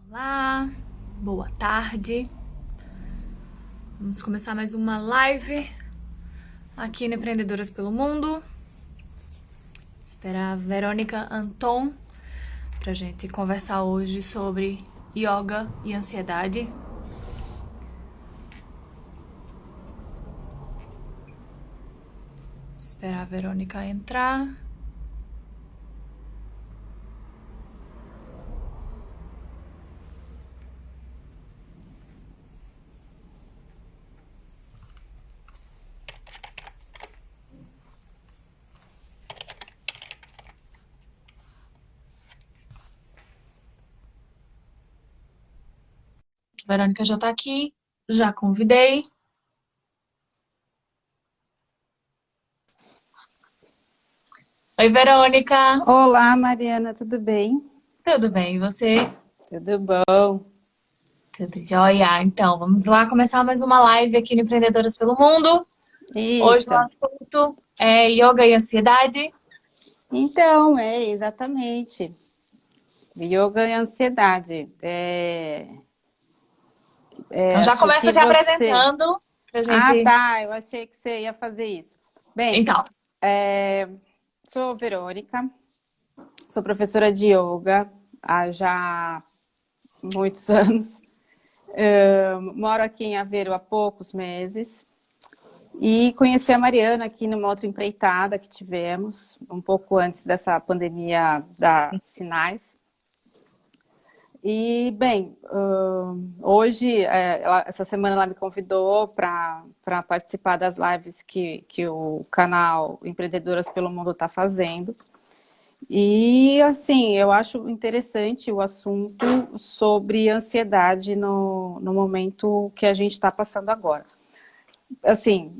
Olá, boa tarde. Vamos começar mais uma live aqui no Empreendedoras pelo Mundo. Esperar a Verônica Anton pra gente conversar hoje sobre yoga e ansiedade. Esperar a Verônica entrar. A Verônica já tá aqui, já convidei. Oi, Verônica. Olá, Mariana, tudo bem? Tudo bem, e você? Tudo bom? Tudo jóia? Então, vamos lá começar mais uma live aqui no Empreendedoras pelo Mundo. Hoje o Isso. assunto é yoga e ansiedade. Então, exatamente. Yoga e ansiedade. Então já Acho começa que te você... apresentando pra Ah, gente. tá, eu achei que você ia fazer isso. Bem, Então, sou Verônica, sou professora de yoga há já muitos anos. Moro aqui em Aveiro há poucos meses. E conheci a Mariana aqui numa outra empreitada que tivemos, um pouco antes dessa pandemia dar sinais. E, bem, hoje, essa semana ela me convidou para participar das lives que o canal Empreendedoras pelo Mundo está fazendo. E, assim, eu acho interessante o assunto sobre ansiedade no momento que a gente está passando agora. Assim,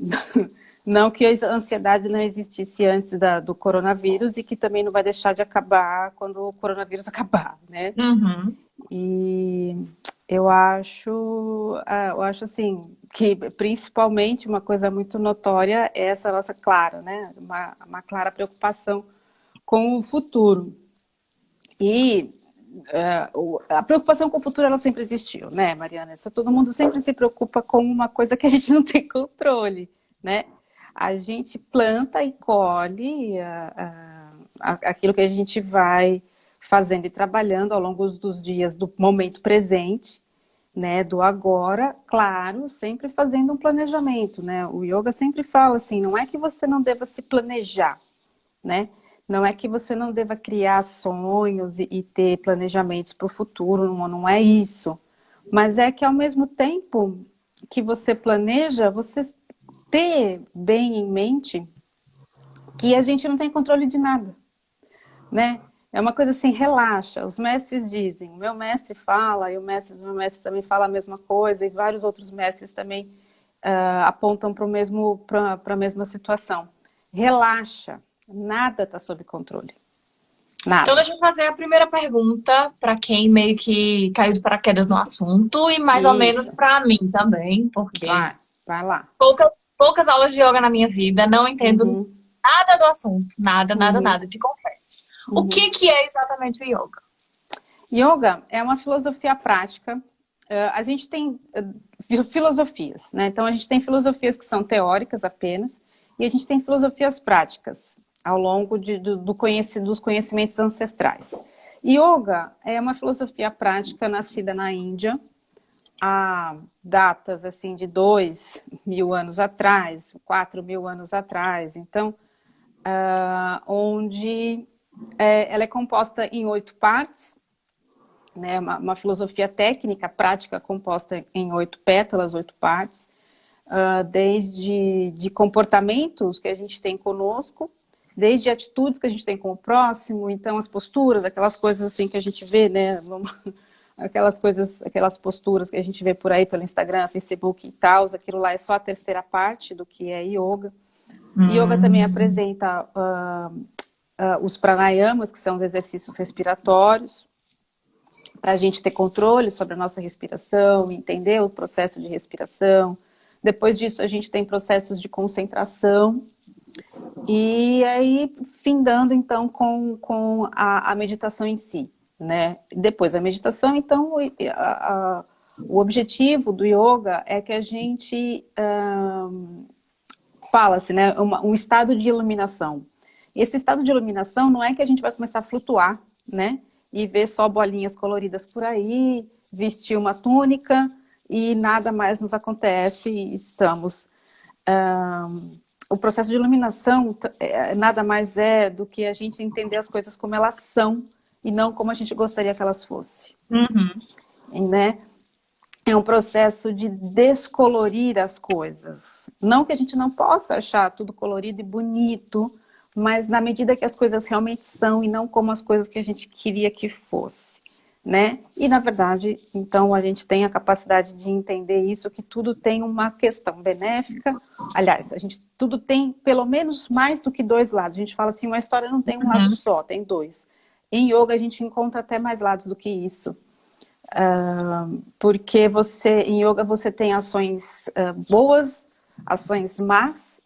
não que a ansiedade não existisse antes do coronavírus e que também não vai deixar de acabar quando o coronavírus acabar, né? uhum. E eu acho assim, que principalmente uma coisa muito notória é essa nossa clara, né? Uma clara preocupação com o futuro. E a preocupação com o futuro, ela sempre existiu, né, Mariana? Todo mundo sempre se preocupa com uma coisa que a gente não tem controle, né? A gente planta e colhe aquilo que a gente vai fazendo e trabalhando ao longo dos dias do momento presente, né, do agora, claro, sempre fazendo um planejamento, né? O yoga sempre fala assim, não é que você não deva se planejar, né? Não é que você não deva criar sonhos e ter planejamentos para o futuro, não é isso. Mas é que ao mesmo tempo que você planeja, você ter bem em mente que a gente não tem controle de nada, né? É uma coisa assim, relaxa. Os mestres dizem, o meu mestre fala, e o mestre do meu mestre também fala a mesma coisa, e vários outros mestres também apontam para a mesma situação. Relaxa, nada está sob controle. Então Nada. deixa eu fazer a primeira pergunta para quem meio que caiu de paraquedas no assunto e mais ou menos Isso. para mim também, porque Vai lá. poucas aulas de yoga na minha vida, não entendo Uhum, nada do assunto, nada, nada, uhum, nada, te confesso. O uhum. que é exatamente o yoga? Yoga é uma filosofia prática. A gente tem filosofias, né? Então a gente tem filosofias que são teóricas apenas e a gente tem filosofias práticas ao longo dos conhecimentos ancestrais. Yoga é uma filosofia prática nascida na Índia há datas assim de 2.000 anos atrás, 4.000 anos atrás. Então, onde ela é composta em 8 partes, né? Uma filosofia técnica, prática, composta em 8 pétalas, 8 partes, desde de comportamentos que a gente tem conosco, desde atitudes que a gente tem com o próximo, então as posturas, aquelas coisas assim que a gente vê, né? Aquelas coisas, aquelas posturas que a gente vê por aí pelo Instagram, Facebook e tal, aquilo lá é só a terceira parte do que é yoga. Yoga também Hum. apresenta os pranayamas, que são os exercícios respiratórios, para a gente ter controle sobre a nossa respiração, entender o processo de respiração. Depois disso, a gente tem processos de concentração. E aí, findando então com a meditação em si. né? Depois da meditação, então, o objetivo do yoga é que a gente fala-se, né, um estado de iluminação. Esse estado de iluminação não é que a gente vai começar a flutuar, né, e ver só bolinhas coloridas por aí, vestir uma túnica e nada mais nos acontece e estamos... o processo de iluminação nada mais é do que a gente entender as coisas como elas são e não como a gente gostaria que elas fossem. Né? É um processo de descolorir as coisas. Não que a gente não possa achar tudo colorido e bonito, mas na medida que as coisas realmente são e não como as coisas que a gente queria que fosse, né? E na verdade, então a gente tem a capacidade de entender isso, que tudo tem uma questão benéfica. Aliás, tudo tem pelo menos mais do que dois lados. A gente fala assim, uma história não tem um lado só, tem dois. Em yoga a gente encontra até mais lados do que isso. Porque em yoga você tem ações boas, ações más,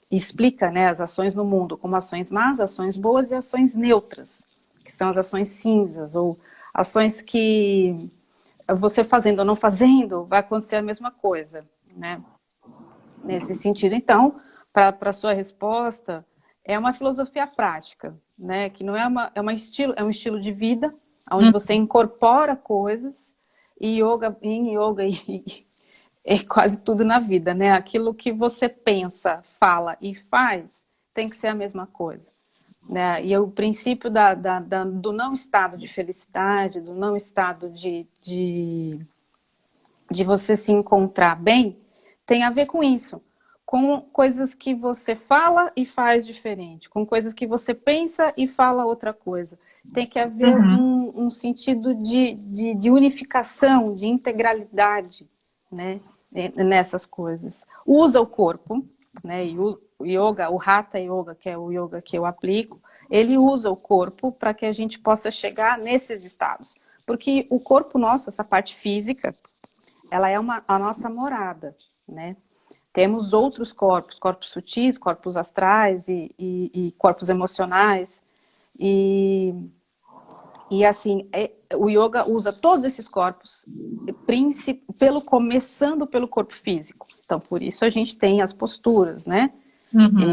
explica, né, as ações no mundo como ações más, ações boas e ações neutras, que são as ações cinzas, ou ações que você fazendo ou não fazendo, vai acontecer a mesma coisa, né? Nesse sentido, então, para a sua resposta, é uma filosofia prática, né? Que não é é um estilo de vida, onde você incorpora coisas, e em yoga é quase tudo na vida, né? Aquilo que você pensa, fala e faz tem que ser a mesma coisa, né? E o princípio do não estado de felicidade, do não estado de você se encontrar bem, tem a ver com isso. Com coisas que você fala e faz diferente, com coisas que você pensa e fala outra coisa. Tem que haver um sentido de unificação, de integralidade, né, nessas coisas. Usa o corpo, né, e o yoga, o Hatha Yoga, que é o yoga que eu aplico, ele usa o corpo para que a gente possa chegar nesses estados. Porque o corpo nosso, essa parte física, ela é a nossa morada, né? Temos outros corpos, corpos sutis, corpos astrais e corpos emocionais. E assim, o yoga usa todos esses corpos, começando pelo corpo físico. Então, por isso a gente tem as posturas, né?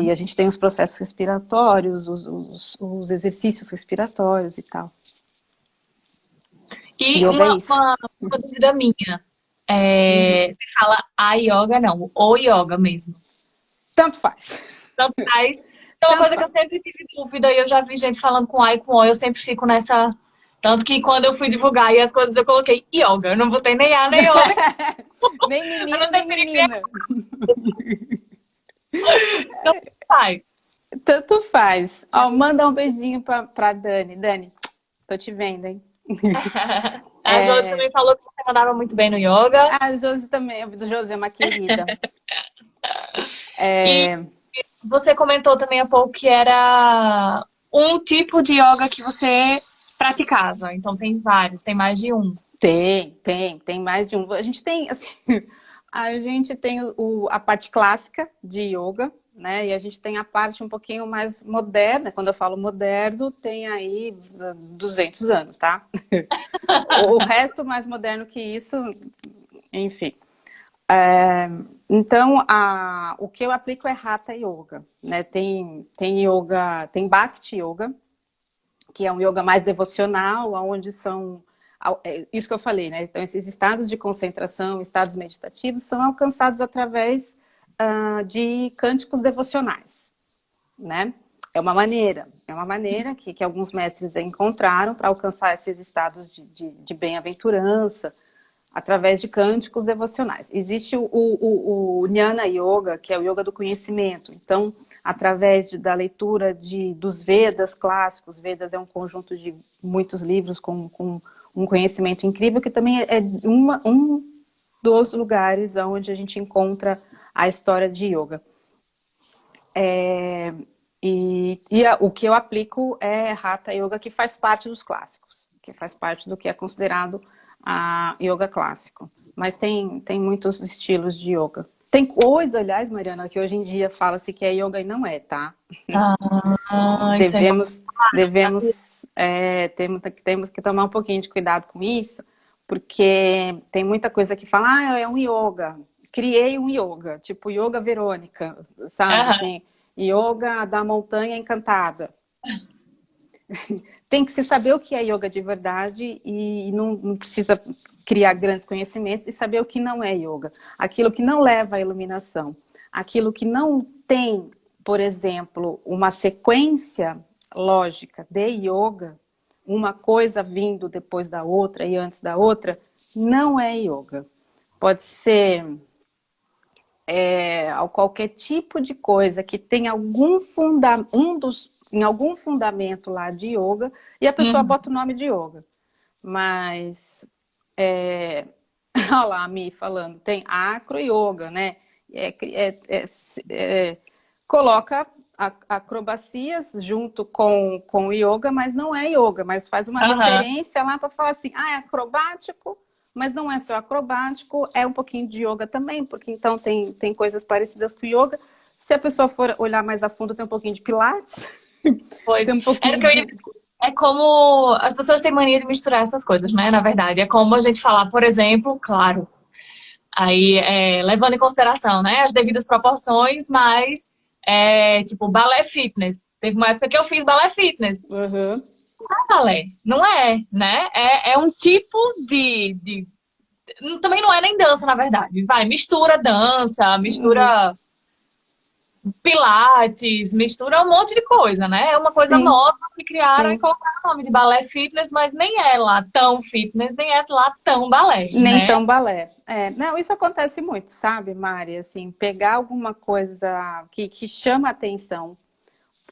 E a gente tem os processos respiratórios, os exercícios respiratórios e tal. E uma dúvida minha. Você fala a yoga, não, o yoga mesmo. Tanto faz. Tanto faz. Então, uma coisa que eu sempre tive dúvida, e eu já vi gente falando com A e com O, eu sempre fico nessa... Tanto que quando eu fui divulgar e as coisas, eu coloquei yoga. Eu não botei nem A, nem O. Nem menino, nem menina. Então, faz. Tanto faz. Ó, manda um beijinho pra Dani. Dani, tô te vendo, hein? A Josi também falou que você mandava muito bem no yoga. A Josi também. A Josi é uma querida. E você comentou também há pouco que era um tipo de yoga que você praticava. Então tem vários, tem mais de um. Tem mais de um. A gente tem, assim, a parte clássica de yoga, né? E a gente tem a parte um pouquinho mais moderna. Quando eu falo moderno, tem aí 200 anos, tá? O resto mais moderno que isso, enfim. Então, o que eu aplico é Hatha Yoga, né? Tem yoga, tem Bhakti Yoga, que é um yoga mais devocional, onde são isso que eu falei, né? Então, esses estados de concentração, estados meditativos, são alcançados através de cânticos devocionais, né? É uma maneira que alguns mestres encontraram para alcançar esses estados de bem-aventurança, através de cânticos devocionais. Existe o Jnana Yoga, que é o yoga do conhecimento. Então, através da leitura dos Vedas clássicos, Vedas é um conjunto de muitos livros com um conhecimento incrível, que também é um dos lugares onde a gente encontra a história de yoga. O que eu aplico é Hatha Yoga, que faz parte dos clássicos, que faz parte do que é considerado a yoga clássico. Mas tem muitos estilos de yoga. Tem coisa, aliás, Mariana, que hoje em dia fala-se que é yoga e não é, tá? Temos que tomar um pouquinho de cuidado com isso, porque tem muita coisa que fala, ah, é um yoga. Criei um yoga, tipo yoga Verônica, sabe? Aham. Assim, yoga da montanha encantada. Tem que se saber o que é yoga de verdade e não precisa criar grandes conhecimentos e saber o que não é yoga. Aquilo que não leva à iluminação. Aquilo que não tem, por exemplo, uma sequência lógica de yoga, uma coisa vindo depois da outra e antes da outra, não é yoga. Pode ser qualquer tipo de coisa que tem em algum fundamento lá de yoga, e a pessoa Uhum. bota o nome de yoga. Mas, olha lá a Mi falando, tem acro yoga, né? Coloca acrobacias junto com o yoga, mas não é yoga, mas faz uma Aham. referência lá para falar assim, é acrobático, mas não é só acrobático, é um pouquinho de yoga também, porque então tem coisas parecidas com yoga. Se a pessoa for olhar mais a fundo, tem um pouquinho de pilates, Pois. tem um Era o pouquinho que eu ia. de... É como as pessoas têm mania de misturar essas coisas, né? Na verdade, é como a gente falar, por exemplo, claro, aí levando em consideração, né, as devidas proporções, mas tipo balé fitness. Teve uma época que eu fiz balé fitness. Uhum. Não é balé, não é, né? É um tipo também não é nem dança, na verdade. Vai, mistura dança, Uhum. mistura pilates, mistura um monte de coisa, né? É uma coisa Sim, nova que criaram e sim. colocaram o nome de balé fitness, mas nem é lá tão fitness, nem é lá tão balé, Nem né? tão balé. Não, isso acontece muito, sabe, Mari? Assim, pegar alguma coisa que chama atenção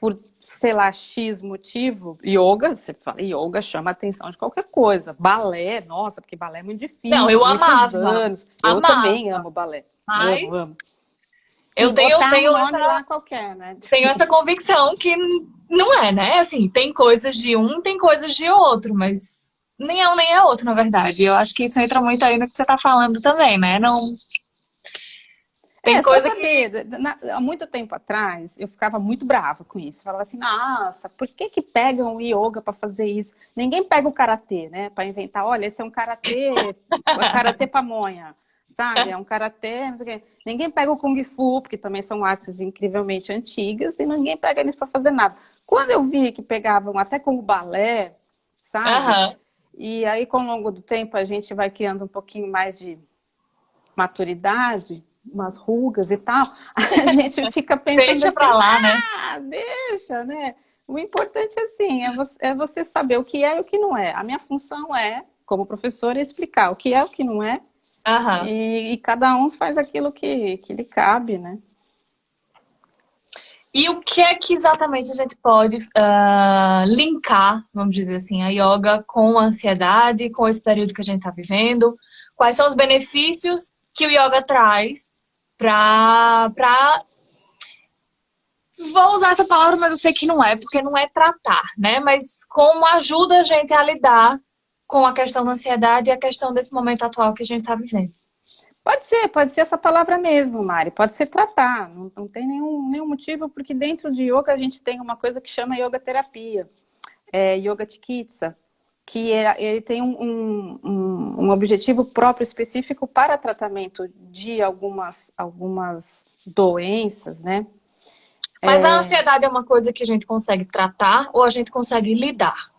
por, sei lá, X motivo, yoga, você fala, yoga chama atenção de qualquer coisa. Balé, nossa, porque balé é muito Não, eu difícil, muitos amava, anos. Eu amava, também amo balé. Amo, mas amo. E eu tenho, botar um tenho nome essa, lá qualquer, né? tenho essa convicção que não é, né? Assim, tem coisas de um, tem coisas de outro, mas nem é um nem é outro, na verdade. Eu acho que isso entra muito aí no que você tá falando também, né? Não, tem Só coisa que. saber, há muito tempo atrás, eu ficava muito brava com isso. Falava assim, nossa, por que que pegam o yoga para fazer isso? Ninguém pega o karatê, né? Para inventar, olha, esse é um karatê pamonha, sabe? É um karatê, não sei o quê. Ninguém pega o kung fu, porque também são artes incrivelmente antigas, e ninguém pega eles para fazer nada. Quando eu vi que pegavam até com o balé, sabe? Aham. E aí, com o longo do tempo, a gente vai criando um pouquinho mais de maturidade, umas rugas e tal, a gente fica pensando Deixa assim, pra lá, né? deixa, né? O importante assim, é você saber o que é e o que não é. A minha função é, como professora, explicar o que é e o que não é, Aham. e cada um faz aquilo que lhe cabe, né? E o que é que exatamente a gente pode linkar, vamos dizer assim, a yoga com a ansiedade, com esse período que a gente está vivendo? Quais são os benefícios que o yoga traz para vou usar essa palavra, mas eu sei que não é, porque não é tratar, né? Mas como ajuda a gente a lidar com a questão da ansiedade e a questão desse momento atual que a gente está vivendo. Pode ser essa palavra mesmo, Mari. Pode ser tratar. Não tem nenhum motivo, porque dentro de yoga a gente tem uma coisa que chama yoga terapia, yoga chikitsa, que ele tem um objetivo próprio específico para tratamento de algumas doenças, né? Mas a ansiedade é uma coisa que a gente consegue tratar ou a gente consegue lidar?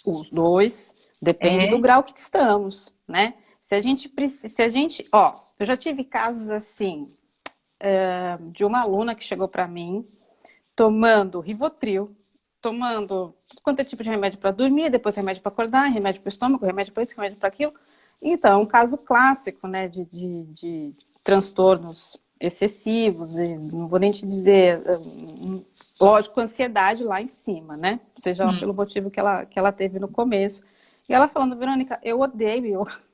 Os dois, depende do É. grau que estamos, né? Eu já tive casos assim, de uma aluna que chegou para mim tomando Rivotril, tomando quanto é tipo de remédio para dormir, depois remédio para acordar, remédio para o estômago, remédio para isso, remédio para aquilo. Então, é um caso clássico, né, de transtornos excessivos, não vou nem te dizer, lógico, ansiedade lá em cima, né? Seja lá Hum. pelo motivo que ela teve no começo. E ela falando, Verônica, eu odeio yoga,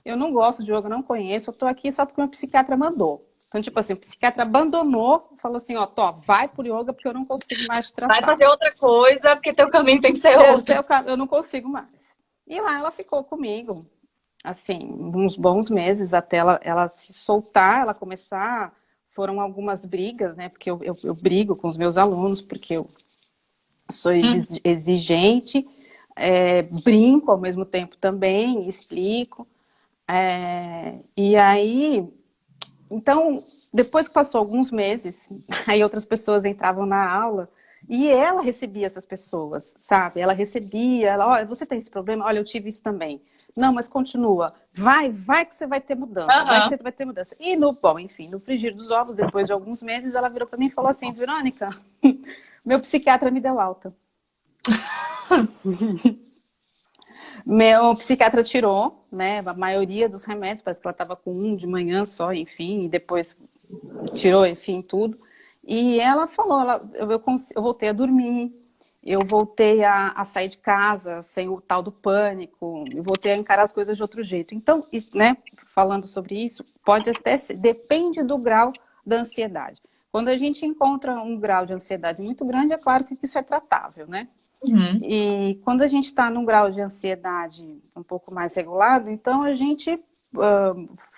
eu não gosto de yoga, não conheço, eu tô aqui só porque o meu psiquiatra mandou. Então, tipo assim, o psiquiatra abandonou, falou assim, ó, vai por yoga porque eu não consigo mais te Vai tratar. fazer outra coisa, porque teu caminho tem que ser outro. Eu não consigo mais. E lá ela ficou comigo, assim, uns bons meses até ela se soltar, ela começar. Foram algumas brigas, né? Porque eu brigo com os meus alunos, porque sou Hum. exigente, brinco ao mesmo tempo também, explico. E aí, então, depois que passou alguns meses, aí outras pessoas entravam na aula e ela recebia essas pessoas, sabe? Ela recebia, olha, você tem esse problema? Olha, eu tive isso também. Não, mas continua. Vai que você vai ter mudança, vai que Aham. você vai ter mudança. E bom, enfim, no frigir dos ovos, depois de alguns meses, ela virou para mim e falou assim, Verônica, meu psiquiatra me deu alta. Meu psiquiatra tirou, né, a maioria dos remédios, parece que ela estava com um de manhã só, enfim, e depois tirou, enfim, tudo. E ela falou, eu voltei a dormir, eu voltei a sair de casa sem o tal do pânico, eu voltei a encarar as coisas de outro jeito. Então, isso, né, falando sobre isso, pode até ser, depende do grau da ansiedade. Quando a gente encontra um grau de ansiedade muito grande, é claro que isso é tratável, né? Uhum. E quando a gente está num grau de ansiedade um pouco mais regulado, então a gente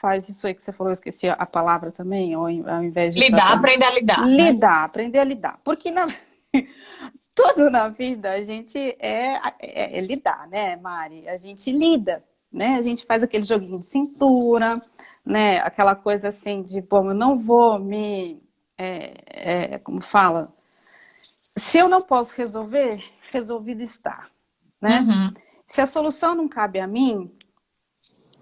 faz isso aí que você falou, eu esqueci a palavra também, ao invés de Lidar, tratamento. aprender a lidar, né? Lidar, aprender a lidar. Porque tudo na vida a gente é lidar, né, Mari? A gente lida, né? A gente faz aquele joguinho de cintura, né? Aquela coisa assim de, bom, eu não vou como fala? Se eu não posso resolver, resolvido está, né? Uhum. Se a solução não cabe a mim,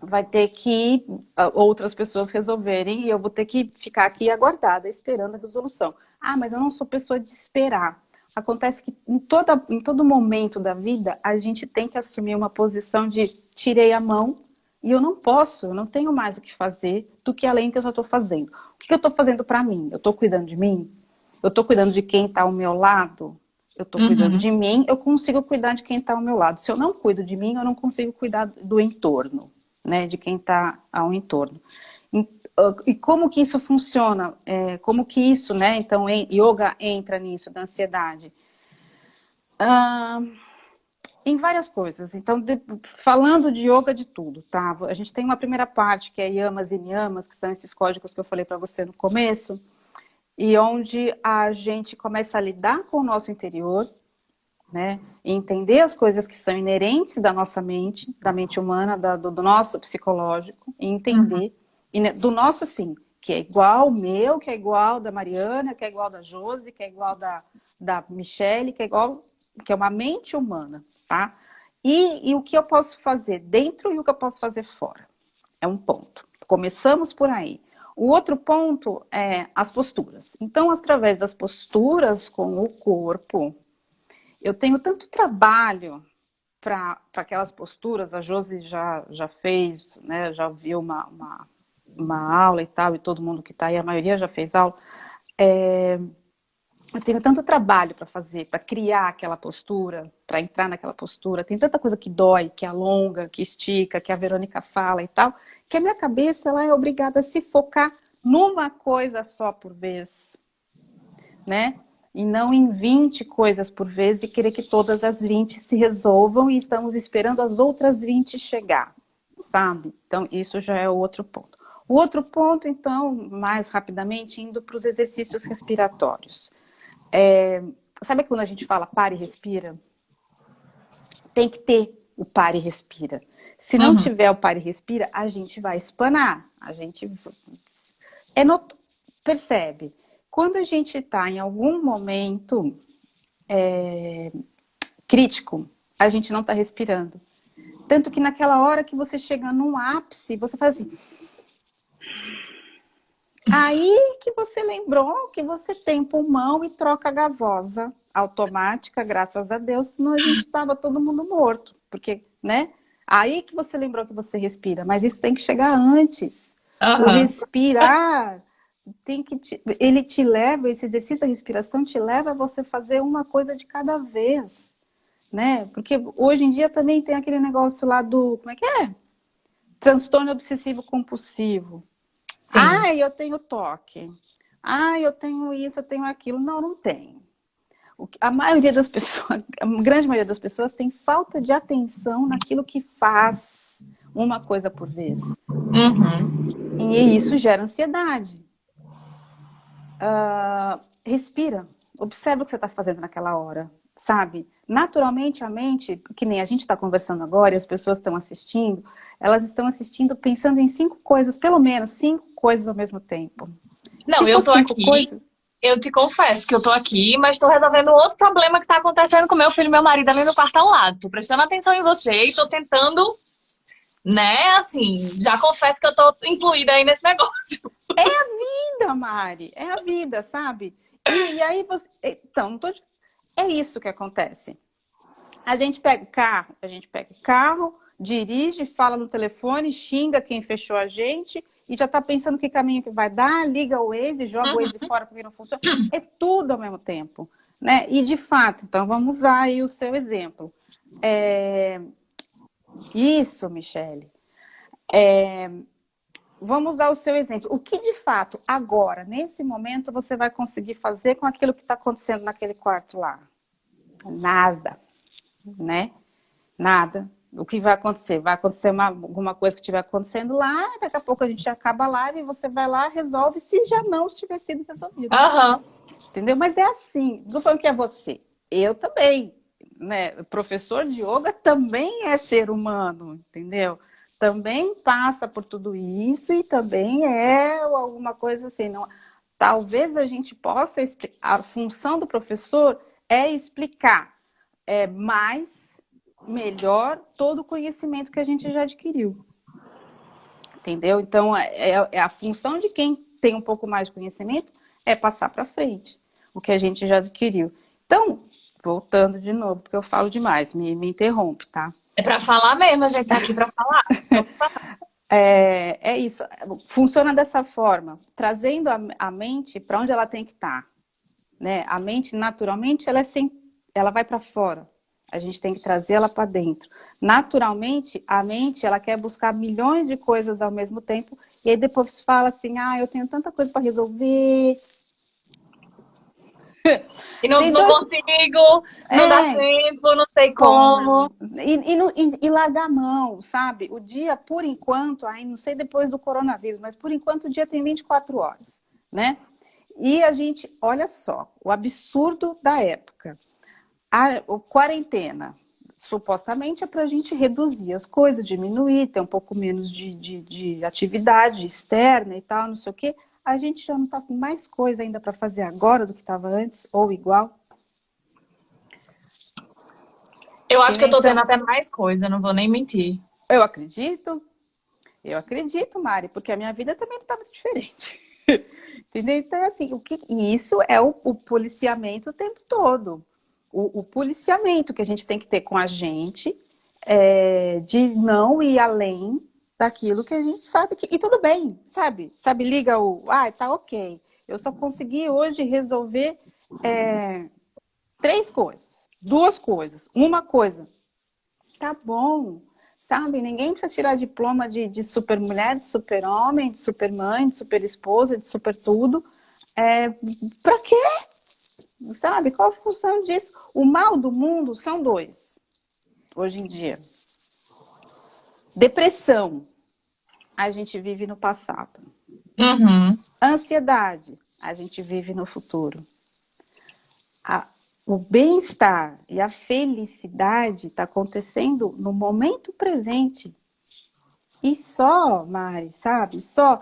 vai ter que outras pessoas resolverem e eu vou ter que ficar aqui aguardada, esperando a resolução. Ah, mas eu não sou pessoa de esperar. Acontece que em todo momento da vida, a gente tem que assumir uma posição de tirei a mão e eu não posso, eu não tenho mais o que fazer do que além que eu já estou fazendo. O que eu estou fazendo para mim? Eu estou cuidando de mim? Eu estou cuidando de quem está ao meu lado? Eu estou cuidando Uhum. de mim, eu consigo cuidar de quem está ao meu lado. Se eu não cuido de mim, eu não consigo cuidar do entorno, né? De quem está ao entorno. E como que isso funciona? Como que isso, né? Então, yoga entra nisso, da ansiedade. Em várias coisas. Então, falando de yoga de tudo, tá? A gente tem uma primeira parte, que é yamas e niyamas, que são esses códigos que eu falei para você no começo, e onde a gente começa a lidar com o nosso interior, né? E entender as coisas que são inerentes da nossa mente, da mente humana, do nosso psicológico, e Uhum. entender, do nosso assim, que é igual o meu, que é igual da Mariana, que é igual da Josi, que é igual da Michele, que é igual, que é uma mente humana, tá? E o que eu posso fazer dentro e o que eu posso fazer fora. É um ponto. Começamos por aí. O outro ponto é as posturas. Então, através das posturas com o corpo, eu tenho tanto trabalho para aquelas posturas, a Josi já fez, né, já viu uma aula e tal, e todo mundo que está aí, a maioria já fez aula. Eu tenho tanto trabalho para fazer, para criar aquela postura, para entrar naquela postura. Tem tanta coisa que dói, que alonga, que estica, que a Verônica fala e tal, que a minha cabeça ela é obrigada a se focar numa coisa só por vez, né? E não em 20 coisas por vez e querer que todas as 20 se resolvam e estamos esperando as outras 20 chegar, sabe? Então, isso já é o outro ponto. O outro ponto, então, mais rapidamente, indo para os exercícios respiratórios. Sabe quando a gente fala pare e respira? Tem que ter o pare e respira. Se não Uhum. tiver o pare e respira, a gente vai espanar. A gente é not... percebe. Quando a gente está em algum momento crítico, a gente não está respirando. Tanto que naquela hora que você chega num ápice, você faz assim. Aí que você lembrou que você tem pulmão e troca gasosa automática, graças a Deus, senão a gente estava todo mundo morto. Porque, né? Aí que você lembrou que você respira, mas isso tem que chegar antes. O Aham. respirar ele te leva, esse exercício da respiração te leva a você fazer uma coisa de cada vez, né? Porque hoje em dia também tem aquele negócio lá do, como é que é? Transtorno obsessivo compulsivo. Sim. Ah, eu tenho toque. Ah, eu tenho isso, eu tenho aquilo. Não, não tem. A maioria das pessoas, a grande maioria das pessoas tem falta de atenção naquilo que faz uma coisa por vez. Uhum. E isso gera ansiedade. Respira. Observa o que você está fazendo naquela hora. sabe? Naturalmente, a mente, que nem a gente está conversando agora, e as pessoas estão assistindo, elas estão assistindo pensando em 5 coisas, pelo menos 5 coisas ao mesmo tempo. Não, Se eu for tô 5 aqui, coisas, eu te confesso que eu tô aqui, mas tô resolvendo outro problema que tá acontecendo com meu filho e meu marido ali no quarto ao lado. Tô prestando atenção em você e tô tentando, né, assim, já confesso que eu tô incluída aí nesse negócio. vida, Mari, é a vida, sabe? E aí você. Então, não tô... é isso que acontece. A gente pega o carro, dirige, fala no telefone, xinga quem fechou a gente e já tá pensando que caminho que vai dar, liga o Waze, joga o Waze fora porque não funciona. É tudo ao mesmo tempo, né? E de fato, então vamos usar aí o seu exemplo. Isso, Michele. Vamos usar o seu exemplo. O que de fato, agora, nesse momento, você vai conseguir fazer com aquilo que está acontecendo naquele quarto lá? Nada, né? Nada. O que vai acontecer? Vai acontecer alguma coisa que estiver acontecendo lá, daqui a pouco a gente acaba a live e você vai lá, resolve, se já não tiver sido resolvido. Aham. Entendeu? Mas é assim, não tô falando que é você. Eu também, né? O professor de yoga também é ser humano, entendeu? Também passa por tudo isso e também é alguma coisa assim. Não... Talvez a gente possa explicar. A função do professor é explicar mais, melhor, todo o conhecimento que a gente já adquiriu. Entendeu? Então, a função de quem tem um pouco mais de conhecimento é passar para frente o que a gente já adquiriu. Então, voltando de novo, porque eu falo demais, me interrompe, tá? É pra falar mesmo, a gente tá aqui pra falar. É isso, funciona dessa forma, trazendo a mente para onde ela tem que estar. Né? A mente, naturalmente, ela vai para fora. A gente tem que trazer ela para dentro. Naturalmente, a mente, ela quer buscar milhões de coisas ao mesmo tempo, e aí depois fala assim, eu tenho tanta coisa para resolver. E não, Tem não dois... consigo, não dá tempo, não sei como. E largar a mão, sabe? O dia, por enquanto, aí não sei depois do coronavírus, mas por enquanto o dia tem 24 horas, né? E a gente, olha só, o absurdo da época. A quarentena, supostamente, é para a gente reduzir as coisas, diminuir, ter um pouco menos de atividade externa e tal, não sei o quê. A gente já não está com mais coisa ainda para fazer agora do que estava antes, ou igual. Eu acho que eu tô tendo Então, até mais coisa, não vou nem mentir. eu acredito, Mari, porque a minha vida também não estava diferente. Entendeu? Então, assim, e isso é o policiamento o tempo todo. O policiamento que a gente tem que ter com a gente de não ir além daquilo que a gente sabe que... E tudo bem, sabe? Sabe, liga tá ok. Eu só consegui hoje resolver 3 coisas, 2 coisas, uma coisa. Tá bom, sabe? Ninguém precisa tirar diploma de super mulher, de super homem, de super mãe, de super esposa, de super tudo. Pra quê? Sabe? Qual a função disso? O mal do mundo são 2, hoje em dia. Depressão, a gente vive no passado. Uhum. Ansiedade, a gente vive no futuro. O bem-estar e a felicidade está acontecendo no momento presente. E só, Mari, sabe? Só.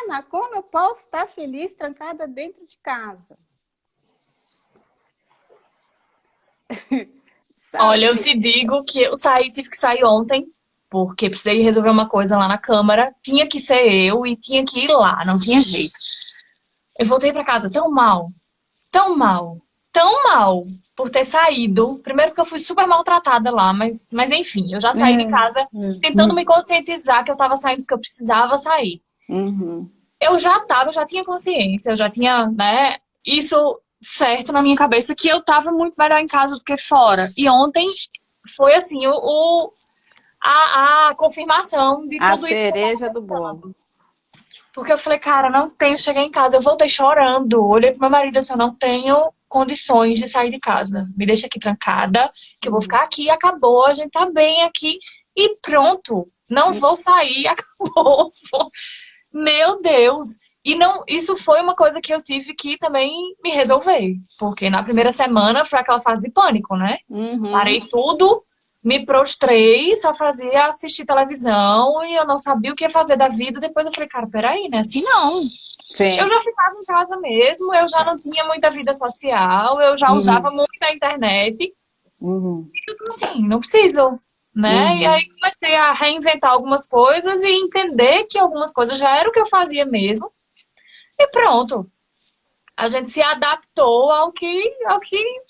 Mas como eu posso estar feliz trancada dentro de casa? Olha, eu te digo que eu tive que sair ontem, porque precisei resolver uma coisa lá na Câmara. Tinha que ser eu e tinha que ir lá, não tinha jeito. Eu voltei pra casa tão mal, tão mal, tão mal por ter saído. Primeiro porque eu fui super maltratada lá, mas enfim, eu já saí de casa tentando me conscientizar que eu tava saindo porque eu precisava sair. Uhum. Eu já tinha consciência, eu já tinha, né, isso certo na minha cabeça, que eu tava muito melhor em casa do que fora. E ontem foi assim, a confirmação de A tudo isso. cereja do bolo. Porque eu falei, cara, não tenho, cheguei em casa, eu voltei chorando. Olhei pro meu marido assim, eu não tenho condições de sair de casa. Me deixa aqui trancada, que eu vou ficar aqui, acabou, a gente tá bem aqui e pronto. Não vou sair, acabou. Meu Deus! E não, isso foi uma coisa que eu tive que também me resolver. Porque na primeira semana foi aquela fase de pânico, né? Uhum. Parei tudo, me prostrei, só fazia assistir televisão e eu não sabia o que fazer da vida. Depois eu falei, cara, peraí, né? Assim não. Eu Sim. já ficava em casa mesmo, eu já não tinha muita vida social, eu já usava Uhum. muito a internet. Uhum. Então, assim, não preciso, né? E aí Uhum. comecei a reinventar algumas coisas e entender que algumas coisas já era o que eu fazia mesmo. E pronto. A gente se adaptou ao que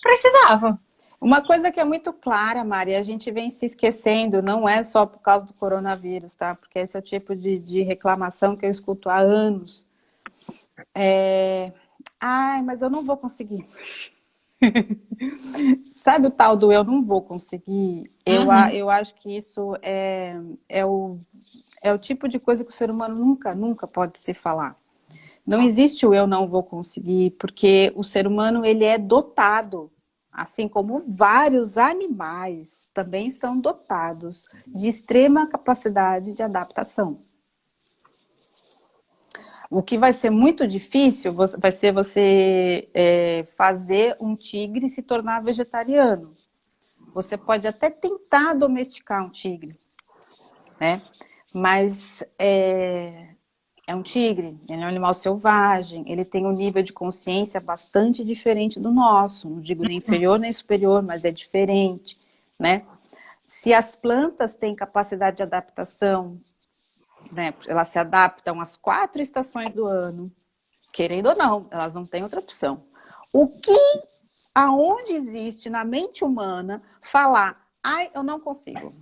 precisava. Uma coisa que é muito clara, Mari, a gente vem se esquecendo, não é só por causa do coronavírus, tá? Porque esse é o tipo de reclamação que eu escuto há anos. Ai, mas eu não vou conseguir. Sabe o tal do eu não vou conseguir? Uhum. Eu acho que isso é o tipo de coisa que o ser humano nunca, nunca pode se falar. Não existe o eu não vou conseguir, porque o ser humano ele é dotado, assim como vários animais também estão dotados de extrema capacidade de adaptação. O que vai ser muito difícil vai ser você fazer um tigre se tornar vegetariano. Você pode até tentar domesticar um tigre, né? Mas é um tigre, ele é um animal selvagem, ele tem um nível de consciência bastante diferente do nosso. Não digo nem inferior nem superior, mas é diferente, né? Se as plantas têm capacidade de adaptação, né? Elas se adaptam às 4 estações do ano, querendo ou não, elas não têm outra opção. Aonde existe na mente humana falar, ai, eu não consigo,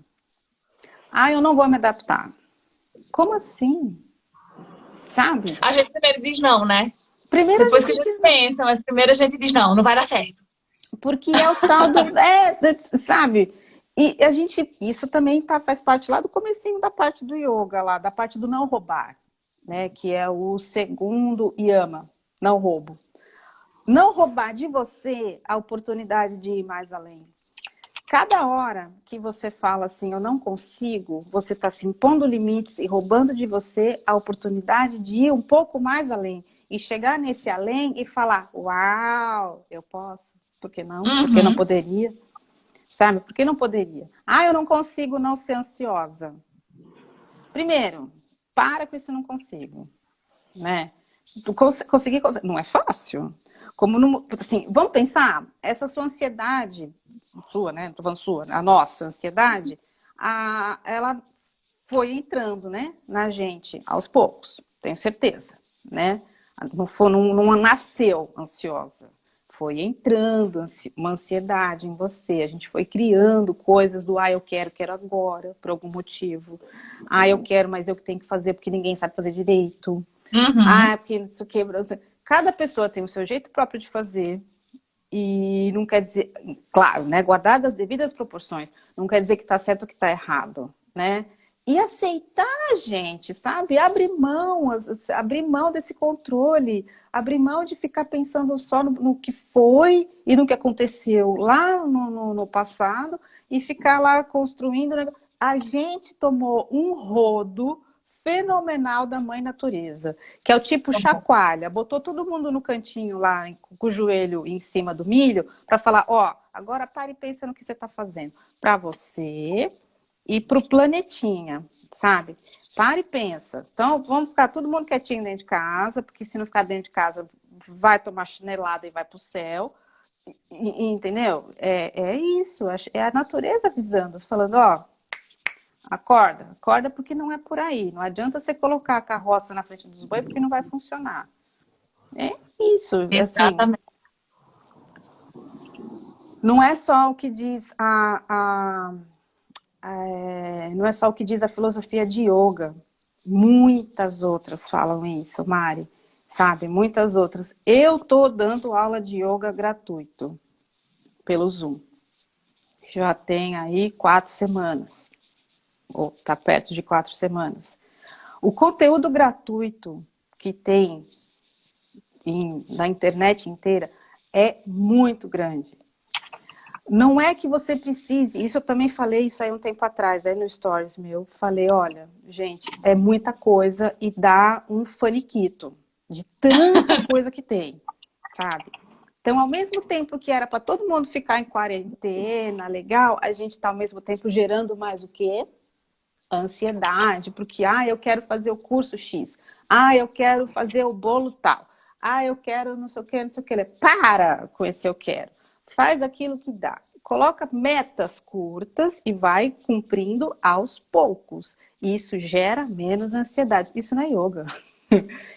ai, eu não vou me adaptar. Como assim? Sabe? A gente primeiro diz não, né? Primeiro a Depois que a gente gente diz não. pensa, mas primeiro a gente diz não, não vai dar certo. Porque é o tal do. Sabe? E a gente. Isso também faz parte lá do comecinho da parte do yoga, lá, da parte do não roubar, né? Que é o segundo yama, não roubo. Não roubar de você a oportunidade de ir mais além. Cada hora que você fala assim, eu não consigo, você está se impondo limites e roubando de você a oportunidade de ir um pouco mais além. E chegar nesse além e falar, uau, eu posso. Por que não? Por que não Uhum. poderia? Sabe? Por que não poderia? Ah, eu não consigo não ser ansiosa. Primeiro, para com isso, não consigo. Né? Conseguir, não é fácil. Como não, assim, vamos pensar, essa sua ansiedade, sua, né? Tô falando sua, a nossa ansiedade, ela foi entrando, né, na gente aos poucos, tenho certeza, né? Não nasceu ansiosa, foi entrando uma ansiedade em você. A gente foi criando coisas do eu quero agora, por algum motivo. Eu quero, mas eu que tenho que fazer porque ninguém sabe fazer direito. Uhum. Porque isso quebra. Cada pessoa tem o seu jeito próprio de fazer. E não quer dizer, claro, né? Guardadas as devidas proporções, não quer dizer que está certo ou que está errado, né? E aceitar, gente, sabe? Abrir mão desse controle, abrir mão de ficar pensando só no que foi e no que aconteceu lá no passado e ficar lá construindo. A gente tomou um rodo fenomenal da mãe natureza, que é o tipo chacoalha, botou todo mundo no cantinho lá, com o joelho em cima do milho, para falar, agora pare e pensa no que você está fazendo, para você e para o planetinha, sabe? Pare e pensa. Então, vamos ficar todo mundo quietinho dentro de casa, porque se não ficar dentro de casa, vai tomar chinelada e vai para o céu, entendeu? É isso, é a natureza avisando, falando, acorda porque não é por aí. Não adianta você colocar a carroça na frente dos bois porque não vai funcionar. É isso, assim. Exatamente. Não é só o que diz não é só o que diz a filosofia de yoga. Muitas outras falam isso, Mari. Sabe? Muitas outras. Eu tô dando aula de yoga gratuito pelo Zoom. Já tem aí 4 semanas. Ou tá perto de 4 semanas. O conteúdo gratuito que tem na internet inteira é muito grande. Não é que você precise, isso eu também falei isso aí um tempo atrás, aí no Stories meu, falei, olha, gente, é muita coisa e dá um faniquito, de tanta coisa que tem, sabe? Então, ao mesmo tempo que era para todo mundo ficar em quarentena, legal, a gente está ao mesmo tempo gerando mais o quê? Ansiedade, porque, eu quero fazer o curso X, eu quero fazer o bolo tal, eu quero não sei o que, não sei o que. Para com esse eu quero. Faz aquilo que dá. Coloca metas curtas e vai cumprindo aos poucos. Isso gera menos ansiedade. Isso não é yoga.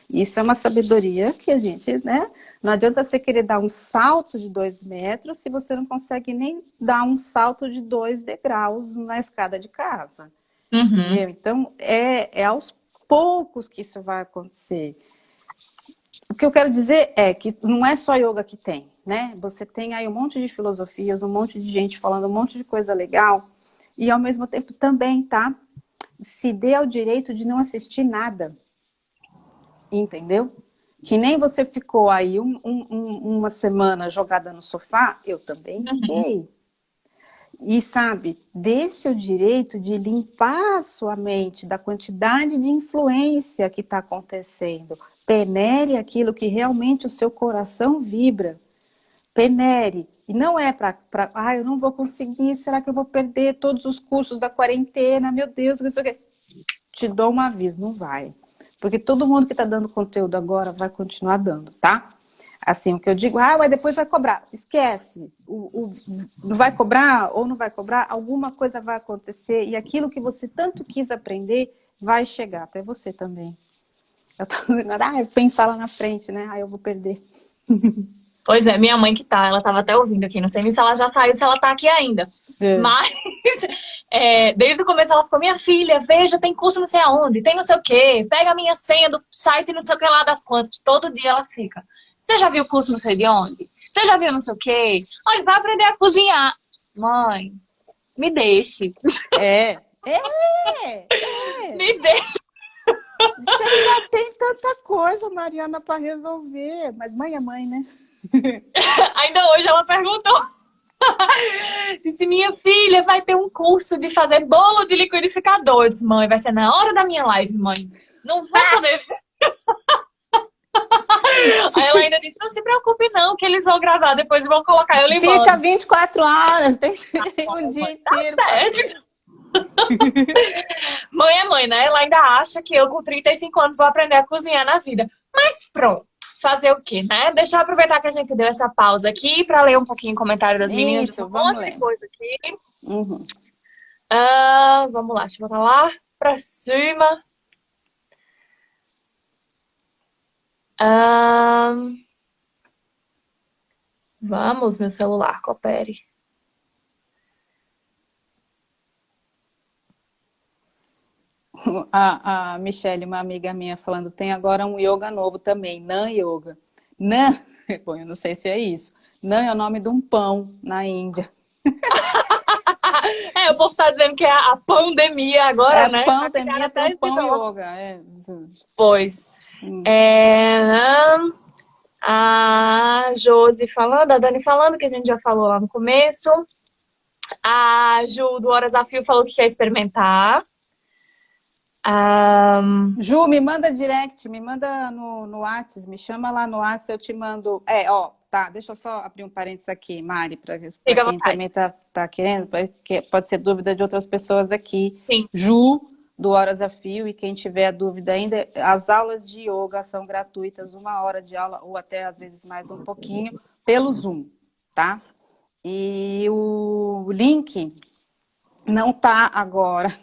Isso é uma sabedoria que a gente, né? Não adianta você querer dar um salto de 2 metros se você não consegue nem dar um salto de 2 degraus na escada de casa. Entendeu? Então, é aos poucos que isso vai acontecer. O que eu quero dizer é que não é só yoga que tem, né? Você tem aí um monte de filosofias, um monte de gente falando um monte de coisa legal e, ao mesmo tempo, também, tá? Se dê ao direito de não assistir nada. Entendeu? Que nem você ficou aí uma semana jogada no sofá, eu também fiquei. E sabe, dê-se o direito de limpar a sua mente da quantidade de influência que está acontecendo. Penere aquilo que realmente o seu coração vibra. Penere. E não é para, eu não vou conseguir, será que eu vou perder todos os cursos da quarentena? Meu Deus, não sei o quê. Te dou um aviso, não vai. Porque todo mundo que está dando conteúdo agora vai continuar dando, tá? Assim, o que eu digo, mas depois vai cobrar. Esquece. Não vai cobrar ou não vai cobrar, alguma coisa vai acontecer e aquilo que você tanto quis aprender vai chegar até você também. Eu tô dizendo, pensar lá na frente, né? Eu vou perder. Pois é, minha mãe que tá, ela tava até ouvindo aqui, não sei nem se ela já saiu, se ela tá aqui ainda. Mas, desde o começo ela ficou, minha filha, veja, tem curso não sei aonde, tem não sei o quê, pega a minha senha do site não sei o que lá das quantas. Todo dia ela fica, você já viu o curso não sei de onde? Você já viu não sei o quê? Olha, vai aprender a cozinhar. Mãe, me deixe. Me deixe. Você já tem tanta coisa, Mariana, para resolver. Mas mãe é mãe, né? Ainda hoje ela perguntou. Disse, minha filha, vai ter um curso de fazer bolo de liquidificador. Eu disse, mãe, vai ser na hora da minha live, mãe. Não vai poder ver. Aí ela ainda disse, não se preocupe não, que eles vão gravar, depois vão colocar eu lembrando. Fica 24 horas, tem um dia inteiro. Mãe é mãe, né? Ela ainda acha que eu com 35 anos vou aprender a cozinhar na vida. Mas pronto, fazer o quê, né? Deixa eu aproveitar que a gente deu essa pausa aqui para ler um pouquinho o comentário das meninas. Isso, vamos ler. Coisa aqui. Vamos lá, deixa eu botar lá pra cima. Vamos, meu celular, coopere. A Michelle, uma amiga minha, falando, tem agora um yoga novo também, Nan Yoga. Nan, bom, eu não sei se é isso. Nan é o nome de um pão na Índia. O povo tá dizendo que é a pandemia agora, né? A pandemia tem pão yoga. Pois. A Josi falando, a Dani falando, que a gente já falou lá no começo. A Ju do Horas a Fio falou que quer experimentar. Ju, me manda direct, me manda no WhatsApp, me chama lá no WhatsApp, eu te mando. Tá, deixa eu só abrir um parênteses aqui, Mari, para quem também tá querendo, porque pode ser dúvida de outras pessoas aqui. Sim. Ju, do Horas a Fio, e quem tiver dúvida ainda, as aulas de yoga são gratuitas, 1 hora de aula, ou até às vezes mais um pouquinho, pelo Zoom, tá? E o link não tá agora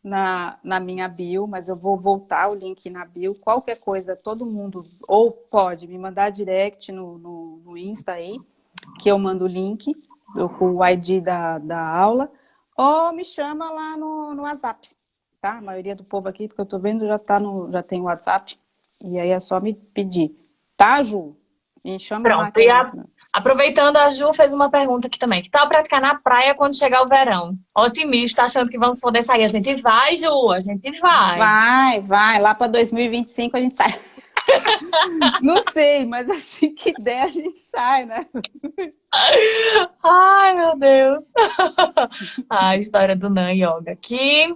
na minha bio, mas eu vou voltar o link na bio. Qualquer coisa, todo mundo ou pode me mandar direct no Insta aí, que eu mando o link com o ID da aula, ou me chama lá no WhatsApp, tá? A maioria do povo aqui, porque eu tô vendo, já tem o WhatsApp, e aí é só me pedir. Tá, Ju? Me chama lá. Pronto, aproveitando, a Ju fez uma pergunta aqui também. Que tal praticar na praia quando chegar o verão? Otimista, achando que vamos poder sair. A gente vai, Ju, a gente vai. Vai. Lá para 2025 a gente sai. Não sei, mas assim que der a gente sai, né? Ai, meu Deus. A história do Nan Yoga aqui.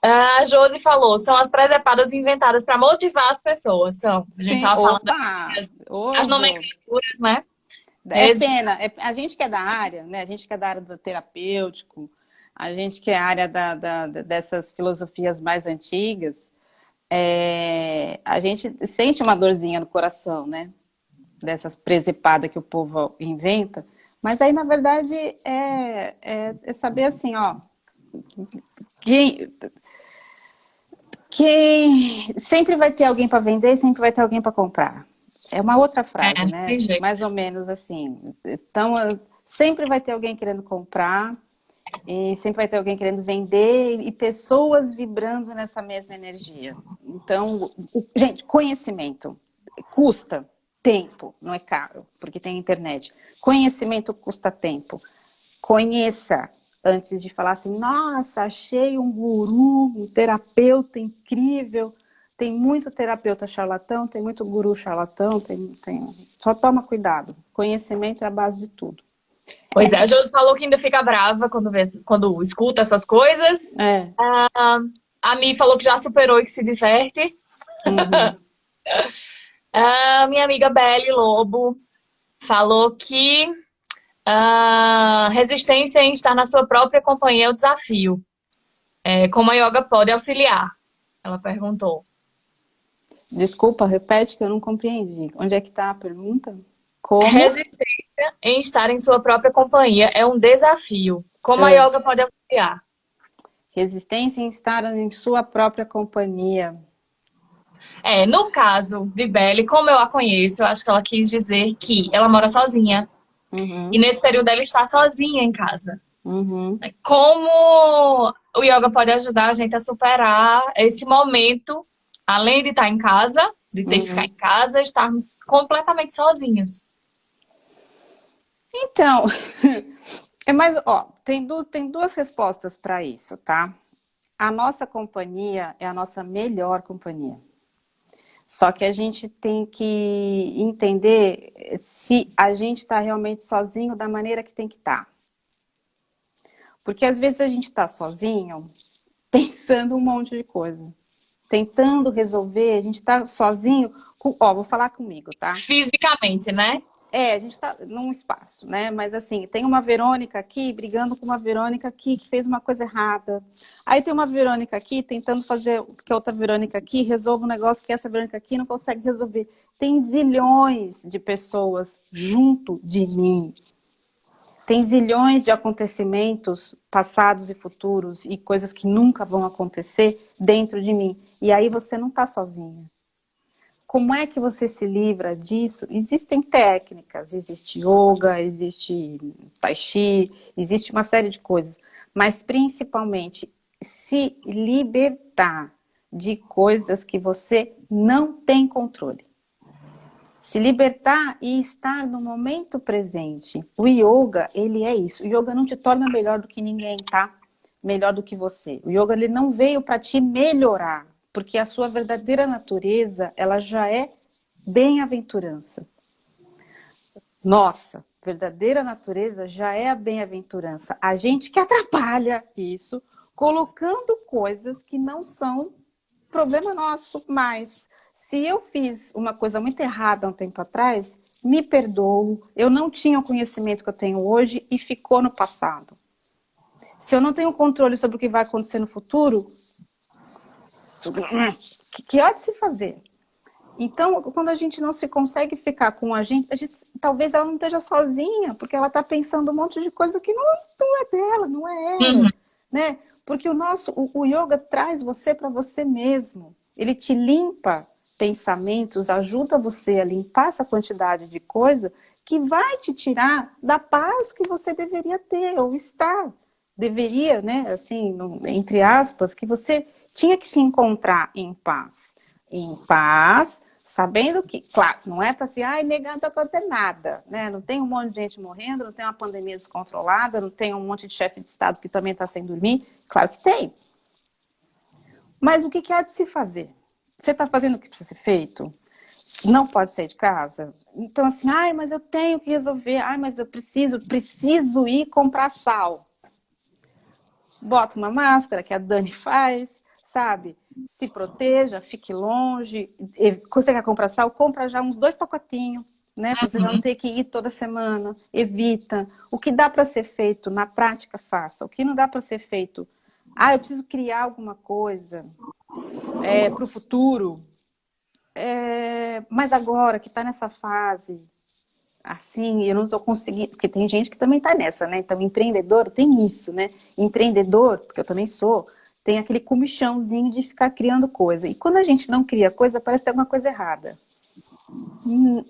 A Josi falou, são as presepadas inventadas para motivar as pessoas. São. A gente Sim, estava falando opa! das Ô, Jô. nomenclaturas, né? É pena, a gente que é da área, né? A gente que é da área do terapêutico, a gente que é a área dessas filosofias mais antigas, a gente sente uma dorzinha no coração, né? Dessas presepadas que o povo inventa. Mas aí, na verdade, é saber assim, ó, quem, quem sempre vai ter alguém para vender e sempre vai ter alguém para comprar. É uma outra frase, não né? tem jeito. Mais ou menos assim. Então, sempre vai ter alguém querendo comprar e sempre vai ter alguém querendo vender e pessoas vibrando nessa mesma energia. Então, gente, conhecimento custa tempo, não é caro, porque tem internet. Conhecimento custa tempo. Conheça antes de falar assim, nossa, achei um guru, um terapeuta incrível. Tem muito terapeuta charlatão, tem muito guru charlatão, só toma cuidado. Conhecimento é a base de tudo. Pois é, a Josi falou que ainda fica brava quando escuta essas coisas. É. A Mi falou que já superou e que se diverte. Uhum. A minha amiga Belle Lobo falou que resistência em estar na sua própria companhia é o desafio. Como a yoga pode auxiliar? Ela perguntou. Desculpa, repete que eu não compreendi. Onde é que está a pergunta? Como? Resistência em estar em sua própria companhia é um desafio. Como a yoga pode auxiliar? Resistência em estar em sua própria companhia. No caso de Belle, como eu a conheço, eu acho que ela quis dizer que ela mora sozinha. Uhum. E nesse período ela está sozinha em casa. Uhum. Como o yoga pode ajudar a gente a superar esse momento, além de estar em casa, de ter que ficar em casa, estarmos completamente sozinhos. Então, tem duas respostas para isso, tá? A nossa companhia é a nossa melhor companhia. Só que a gente tem que entender se a gente está realmente sozinho da maneira que tem que estar. Porque às vezes a gente está sozinho pensando um monte de coisa. Tentando resolver, a gente está sozinho. Vou falar comigo, tá? Fisicamente, né? A gente está num espaço, né? Mas assim, tem uma Verônica aqui brigando com uma Verônica aqui que fez uma coisa errada. Aí tem uma Verônica aqui tentando fazer que a outra Verônica aqui resolva um negócio que essa Verônica aqui não consegue resolver. Tem zilhões de pessoas junto de mim. Tem zilhões de acontecimentos passados e futuros e coisas que nunca vão acontecer dentro de mim. E aí você não está sozinha. Como é que você se livra disso? Existem técnicas, existe yoga, existe tai chi, existe uma série de coisas. Mas principalmente se libertar de coisas que você não tem controle. Se libertar e estar no momento presente. O yoga, ele é isso. O yoga não te torna melhor do que ninguém, tá? Melhor do que você. O yoga, ele não veio para te melhorar. Porque a sua verdadeira natureza, ela já é bem-aventurança. Nossa, verdadeira natureza já é a bem-aventurança. A gente que atrapalha isso, colocando coisas que não são problema nosso, mas se eu fiz uma coisa muito errada há um tempo atrás, me perdoo, eu não tinha o conhecimento que eu tenho hoje e ficou no passado. Se eu não tenho controle sobre o que vai acontecer no futuro, que há de se fazer? Então, quando a gente não se consegue ficar com a gente talvez ela não esteja sozinha, porque ela está pensando um monte de coisa que não é dela, não é ela. Né? Porque o yoga traz você para você mesmo. Ele te limpa pensamentos, ajuda você a limpar essa quantidade de coisa que vai te tirar da paz que você deveria ter ou estar. Deveria, né, assim, entre aspas, que você tinha que se encontrar em paz. Em paz, sabendo que, claro, não é para assim, negar não acontecer nada, né? Não tem um monte de gente morrendo, não tem uma pandemia descontrolada, não tem um monte de chefe de Estado que também está sem dormir. Claro que tem. Mas o que há de se fazer? Você está fazendo o que precisa ser feito? Não pode sair de casa? Então, assim, mas eu tenho que resolver, mas eu preciso ir comprar sal. Bota uma máscara, que a Dani faz, sabe? Se proteja, fique longe. Você quer comprar sal? Compra já uns 2 pacotinhos, né? Pra você já não ter que ir toda semana. Evita. O que dá para ser feito na prática, faça. O que não dá para ser feito, eu preciso criar alguma coisa para o futuro. Mas agora que está nessa fase, assim, eu não estou conseguindo, porque tem gente que também está nessa, né? Então, empreendedor tem isso, né? Empreendedor, porque eu também sou, tem aquele comichãozinho de ficar criando coisa. E quando a gente não cria coisa, parece que tem alguma coisa errada.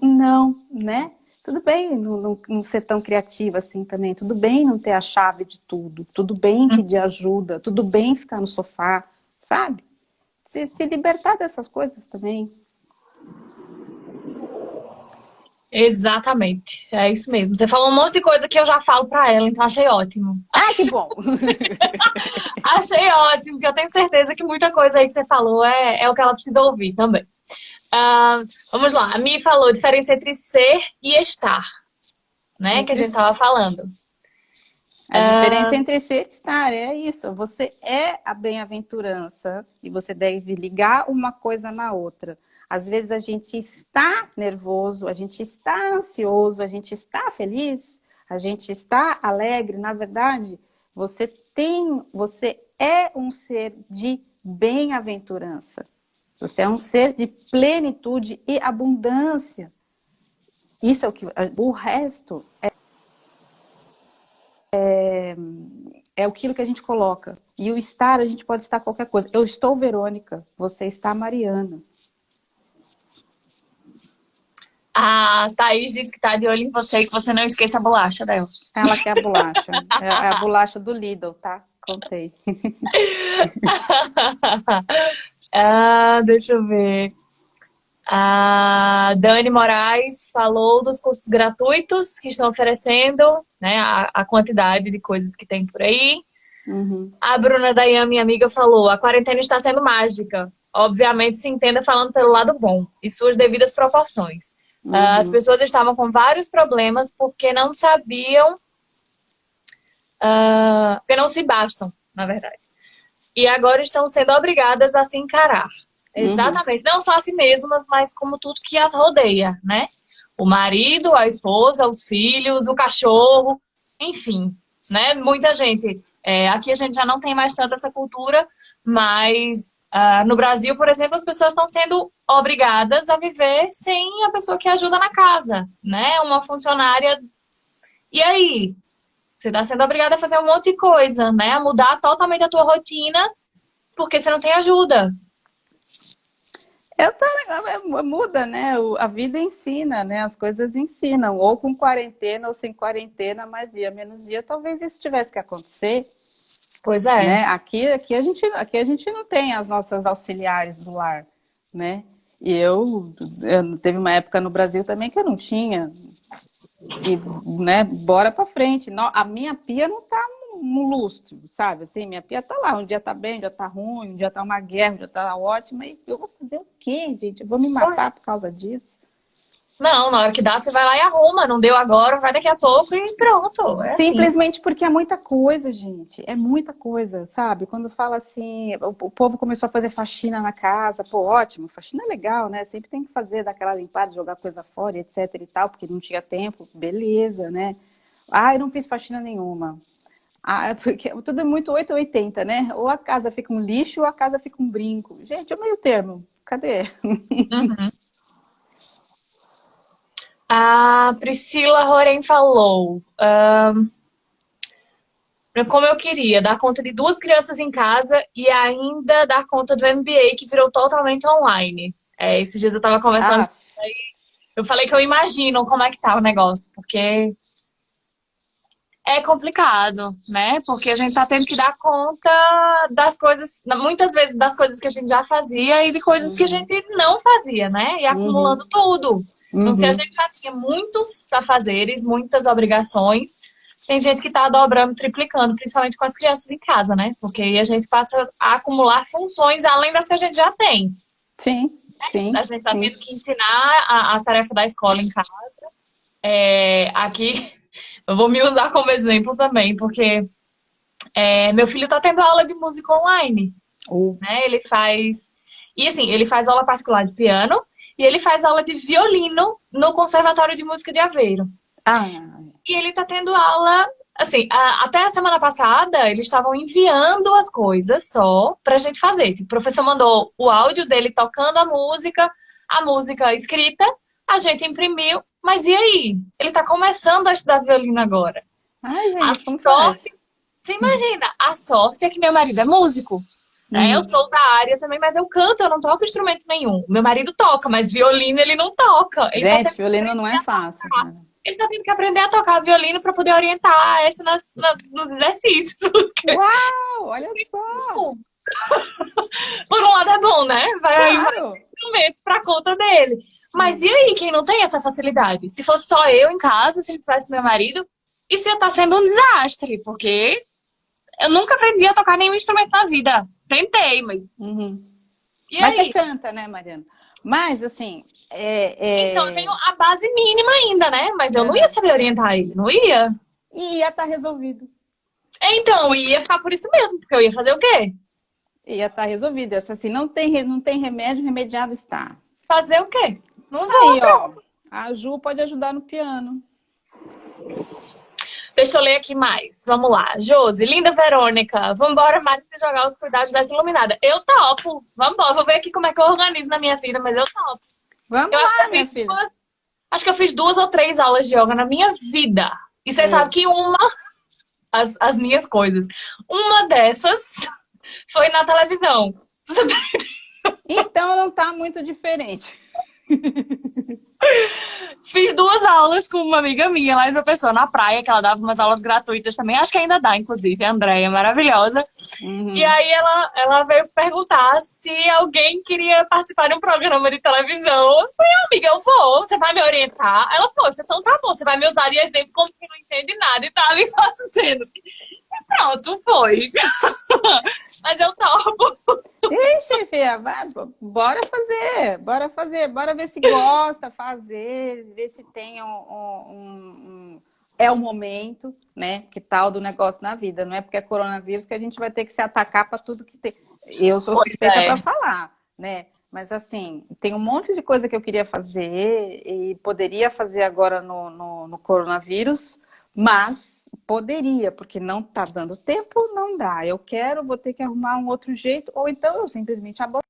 Não, né? Tudo bem não ser tão criativa assim também. Tudo bem não ter a chave de tudo. Tudo bem pedir ajuda. Tudo bem ficar no sofá, sabe? Se libertar dessas coisas também. Exatamente, é isso mesmo. Você falou um monte de coisa que eu já falo pra ela, então achei ótimo. Que bom! Achei ótimo, porque eu tenho certeza que muita coisa aí que você falou é o que ela precisa ouvir também. Vamos lá, a Mi falou diferença entre ser e estar, né? Que a gente tava falando. A diferença entre ser e estar é isso. Você é a bem-aventurança e você deve ligar uma coisa na outra. Às vezes a gente está nervoso, a gente está ansioso, a gente está feliz, a gente está alegre. Na verdade, você é um ser de bem-aventurança. Você é um ser de plenitude e abundância. Isso é o que o resto é aquilo que a gente coloca. E o estar, a gente pode estar qualquer coisa. Eu estou Verônica, você está Mariana. A Thaís disse que tá de olho em você e que você não esqueça a bolacha dela. Ela quer a bolacha. É a bolacha do Lidl, tá? Contei. Deixa eu ver. A Dani Moraes falou dos cursos gratuitos que estão oferecendo, né? A quantidade de coisas que tem por aí. A Bruna Dayan, minha amiga, falou: a quarentena está sendo mágica. Obviamente se entenda falando pelo lado bom e suas devidas proporções. As pessoas estavam com vários problemas porque não sabiam, porque não se bastam, na verdade. E agora estão sendo obrigadas a se encarar. Exatamente. Não só a si mesmas, mas como tudo que as rodeia, né? O marido, a esposa, os filhos, o cachorro, enfim, né? Muita gente. Aqui a gente já não tem mais tanto essa cultura, mas no Brasil, por exemplo, as pessoas estão sendo obrigadas a viver sem a pessoa que ajuda na casa, né? Uma funcionária. E aí? Você está sendo obrigada a fazer um monte de coisa, né? A mudar totalmente a tua rotina, porque você não tem ajuda. Muda, né? A vida ensina, né? As coisas ensinam. Ou com quarentena ou sem quarentena, mais dia, menos dia, talvez isso tivesse que acontecer. Pois é. Né? Aqui a gente não tem as nossas auxiliares do lar, né? E eu teve uma época no Brasil também que eu não tinha. E, né, bora pra frente. A minha pia não tá no lustre, sabe? Assim, minha pia tá lá. Um dia tá bem, um dia tá ruim, um dia tá uma guerra, um dia tá ótima. E eu vou fazer o quê, gente? Eu vou me matar por causa disso? Não, na hora que dá, você vai lá e arruma. Não deu agora, vai daqui a pouco e pronto. Simplesmente assim. Porque é muita coisa, gente. É muita coisa, sabe? Quando fala assim, o povo começou a fazer faxina na casa. Pô, ótimo, faxina é legal, né? Sempre tem que fazer daquela limpada, jogar coisa fora, etc e tal, porque não tinha tempo. Beleza, né? Eu não fiz faxina nenhuma. Porque tudo é muito 880, né? Ou a casa fica um lixo ou a casa fica um brinco. Gente, é o meio termo. Cadê? A Priscila Roren falou: como eu queria dar conta de 2 crianças em casa e ainda dar conta do MBA, que virou totalmente online. Esses dias eu tava conversando, eu falei que eu imagino como é que tá o negócio, porque é complicado, né? Porque a gente tá tendo que dar conta das coisas, muitas vezes das coisas que a gente já fazia e de coisas que a gente não fazia, né? E acumulando tudo. Então, se a gente já tinha muitos afazeres, muitas obrigações, tem gente que tá dobrando, triplicando, principalmente com as crianças em casa, né? Porque aí a gente passa a acumular funções além das que a gente já tem. Sim, sim. A gente tá tendo que ensinar a tarefa da escola em casa. Aqui, eu vou me usar como exemplo também, porque meu filho tá tendo aula de música online. né? Ele faz... E assim, ele faz aula particular de piano e ele faz aula de violino no Conservatório de Música de Aveiro. Ah, E ele tá tendo aula, assim, até a semana passada, eles estavam enviando as coisas só pra gente fazer. Tipo, o professor mandou o áudio dele tocando a música escrita, a gente imprimiu, mas e aí? Ele tá começando a estudar violino agora. ai, A gente, como faz? sorte, você imagina, a sorte é que meu marido é músico. Né? Eu Uhum. sou da área também, mas eu canto, eu não toco instrumento nenhum. Meu marido toca, mas violino ele não toca. Ele tá Gente, tendo violino não é fácil, cara. ele tá tendo que aprender a tocar violino para poder orientar esse nos exercícios. Uau, olha só! Por um lado é bom, né? Vai aí mais Claro! instrumento pra conta dele. Mas e aí, quem não tem essa facilidade? Se fosse só eu em casa, se não tivesse meu marido, isso ia estar sendo um desastre, porque eu nunca aprendi a tocar nenhum instrumento na vida. Tentei, mas Uhum. e Mas você aí? canta, né, Mariana? Mas, assim, Então eu tenho a base mínima ainda, né? Mas eu não ia Aham. saber orientar ele, não ia. E ia estar resolvido. Então, ia ficar por isso mesmo, porque eu ia fazer o quê? Ia estar resolvido. Assim, não tem remédio, remediado está. Fazer o quê? Não vou. Aí, ó, a Ju pode ajudar no piano. Deixa eu ler aqui mais. Vamos lá. Josi, linda Verônica. Vambora, Marisa, jogar os cuidados dessa iluminada. Eu topo. Vambora. Vou ver aqui como é que eu organizo na minha vida, mas eu topo. Vamos Eu acho que lá, eu minha fiz filha. acho que eu fiz 2 ou 3 aulas de yoga na minha vida. E você sabe que as minhas coisas, uma dessas foi na televisão. Então não tá muito diferente. Fiz 2 aulas com uma amiga minha lá em João Pessoa, na praia, que ela dava umas aulas gratuitas também. Acho que ainda dá, inclusive. A Andréia, maravilhosa. E Uhum. aí ela veio perguntar se alguém queria participar de um programa de televisão. Eu falei, amiga, eu vou, você vai me orientar? Ela falou, então tá bom, você vai me usar de exemplo como que não entende nada e tá ali fazendo. E pronto, foi. Mas eu topo. Ixi, filha, bora fazer, bora ver se gosta, fazer, ver se tem é o momento, né? Que tal do negócio na vida, não é porque é coronavírus que a gente vai ter que se atacar para tudo que tem. Eu sou Pois suspeita é. para falar, né? Mas assim, tem um monte de coisa que eu queria fazer e poderia fazer agora no coronavírus, mas poderia, porque não tá dando tempo, não dá. Eu quero, vou ter que arrumar um outro jeito, ou então eu simplesmente aborto.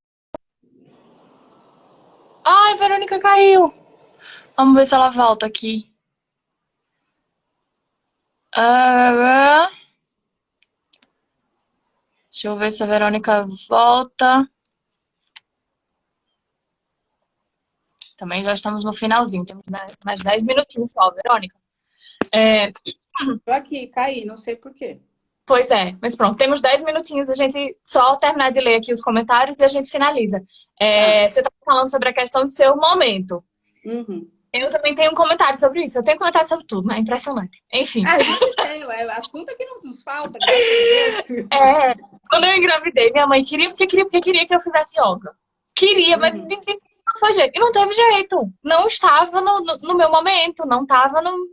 Ai, Verônica caiu. Vamos ver se ela volta aqui. Ah, deixa eu ver se a Verônica volta. Também já estamos no finalzinho. Temos mais 10 minutinhos só, Verônica. É, Tô aqui, caí, não sei por quê. pois é, mas pronto, temos 10 minutinhos. A gente só terminar de ler aqui os comentários e a gente finaliza. Tá. Você estava falando sobre a questão do seu momento. Uhum. Eu também tenho um comentário sobre isso. Eu tenho comentário sobre tudo, né? Impressionante. Enfim, Ah, a gente tem, é assunto que não nos falta, graças a Deus. é, quando eu engravidei, minha mãe queria, porque queria que eu fizesse yoga. Queria, mas Uhum. não foi jeito. E não teve jeito. Não estava no meu momento, não estava no.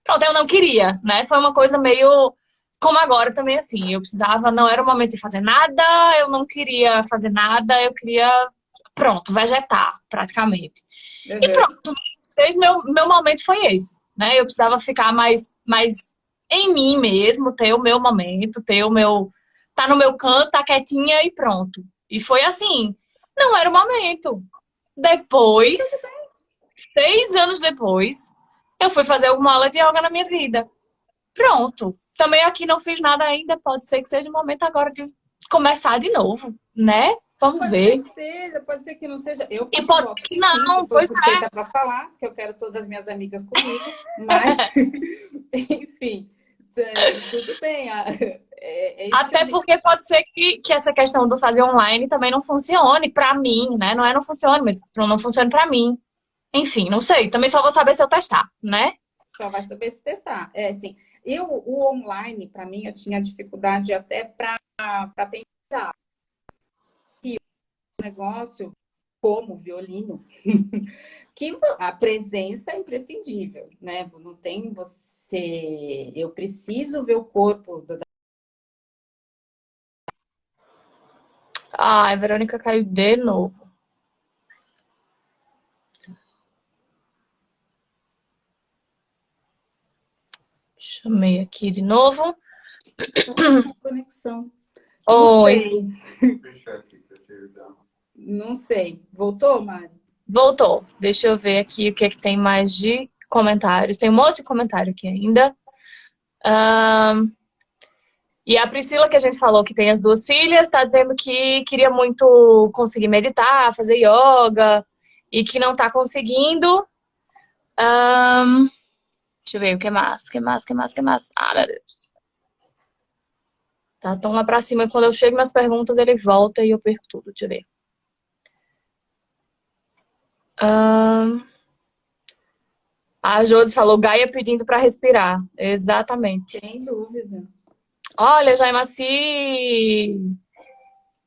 Pronto, eu não queria, né? Foi uma coisa meio como agora também, assim. Eu precisava, não era o momento de fazer nada, eu não queria fazer nada, eu queria, pronto, vegetar, praticamente. E Uhum. pronto, meu momento foi esse, né? Eu precisava ficar mais em mim mesmo, ter o meu momento, ter o meu. Tá no meu canto, tá quietinha e pronto. E foi assim. Não era o momento. Depois, 6 anos depois, eu fui fazer alguma aula de yoga na minha vida. Pronto. Também aqui não fiz nada ainda, pode ser que seja o momento agora de começar de novo, né? Vamos Pode ser ver. que seja, pode ser que não seja. Eu E faço pode voto ser que que sim, que não, sou pois é. suspeita para falar, que eu quero todas as minhas amigas comigo, mas, enfim, tudo bem. É isso que eu Até digo. porque pode ser que essa questão do fazer online também não funcione pra mim, né? Não é não funcione, mas não funcione pra mim. Enfim, não sei. Também só vou saber se eu testar, né? Só vai saber se testar. É, assim, o online, para mim, eu tinha dificuldade até para pensar que o negócio, como violino, que a presença é imprescindível, né? Não tem você. Eu preciso ver o corpo Ah, a Verônica caiu de novo. Chamei aqui de novo. Conexão. Não Oi. sei. Não sei. Voltou, Mari? Voltou. Deixa eu ver aqui o que é que tem mais de comentários. Tem um monte de comentário aqui ainda. E a Priscila, que a gente falou que tem as duas filhas, está dizendo que queria muito conseguir meditar, fazer yoga, e que não está conseguindo. Deixa eu ver o que mais, o que mais, o que mais, o que mais. Ah, meu Deus. Tá tão lá pra cima. Quando eu chego nas perguntas, ele volta e eu perco tudo. Deixa eu ver. A Josi falou, Gaia pedindo para respirar. Exatamente. Sem dúvida. Olha, Jaimaci.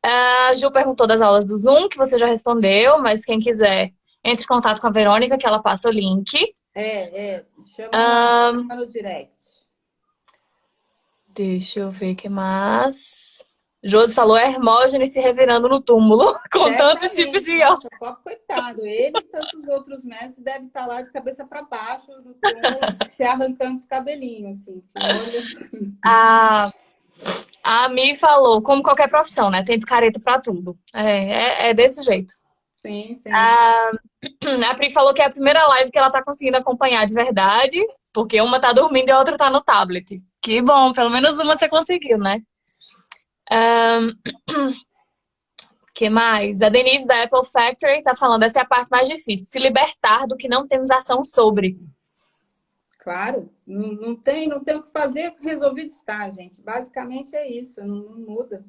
A Ju perguntou das aulas do Zoom, que você já respondeu, mas quem quiser, entre em contato com a Verônica, que ela passa o link. Chama no direct. Deixa eu ver o que mais. Josi falou Hermógenes se revirando no túmulo, com tantos tipos de yoga. Nossa, pobre coitado. Ele e tantos outros mestres devem estar lá de cabeça para baixo, no túmulo, se arrancando os cabelinhos, assim. Olha. A Mi falou, como qualquer profissão, né? Tem picareta pra tudo. É desse jeito. Sim, sim. A Pri falou que é a primeira live que ela tá conseguindo acompanhar de verdade, porque uma tá dormindo e a outra tá no tablet. Que bom, pelo menos uma você conseguiu, né? Que mais? A Denise da Apple Factory tá falando, essa é a parte mais difícil, se libertar do que não temos ação sobre. Claro, não tem o que fazer, resolvido está, gente. Basicamente é isso, não muda.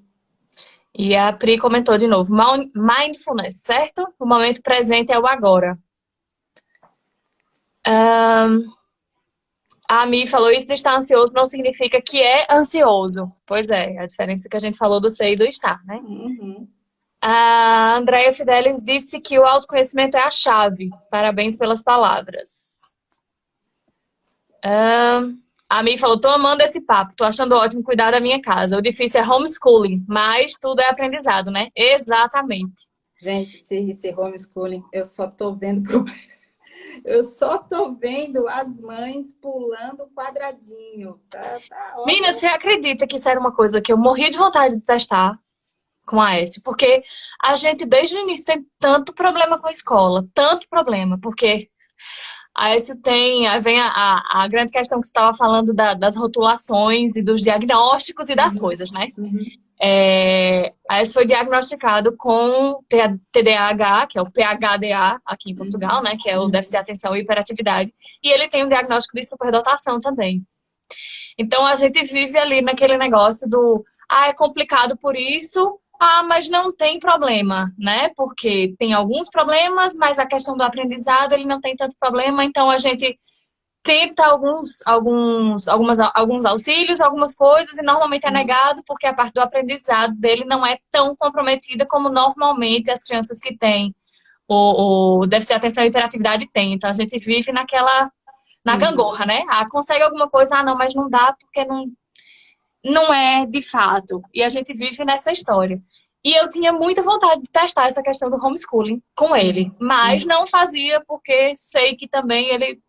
E a Pri comentou de novo, mindfulness, certo? O momento presente é o agora. A Mi falou, isso de estar ansioso não significa que é ansioso. Pois é, a diferença que a gente falou do ser e do estar, né? Uhum. A Andrea Fidelis disse que o autoconhecimento é a chave. Parabéns pelas palavras. A Mi falou, tô amando esse papo, tô achando ótimo cuidar da minha casa. O difícil é homeschooling, mas tudo é aprendizado, né? Exatamente. Gente, esse homeschooling, eu só tô vendo eu só tô vendo as mães pulando quadradinho. Tá Menina, você acredita que isso era uma coisa que eu morria de vontade de testar com a S? Porque a gente, desde o início, tem tanto problema com a escola. Tanto problema, porque a S tem... Aí vem a grande questão que você estava falando das rotulações e dos diagnósticos e das coisas, né? Uhum. A S foi diagnosticado com TDAH, que é o PHDA aqui em Portugal, né? Que é o déficit de atenção e hiperatividade. E ele tem um diagnóstico de superdotação também. Então a gente vive ali naquele negócio do é complicado por isso, mas não tem problema, né? Porque tem alguns problemas, mas a questão do aprendizado ele não tem tanto problema, então a gente tenta alguns auxílios, algumas coisas, e normalmente é negado porque a parte do aprendizado dele não é tão comprometida como normalmente as crianças que têm o déficit de atenção e hiperatividade têm. Então a gente vive na gangorra, né? Consegue alguma coisa, não, mas não dá porque não é de fato. E a gente vive nessa história. E eu tinha muita vontade de testar essa questão do homeschooling com ele, mas não fazia porque sei que também ele,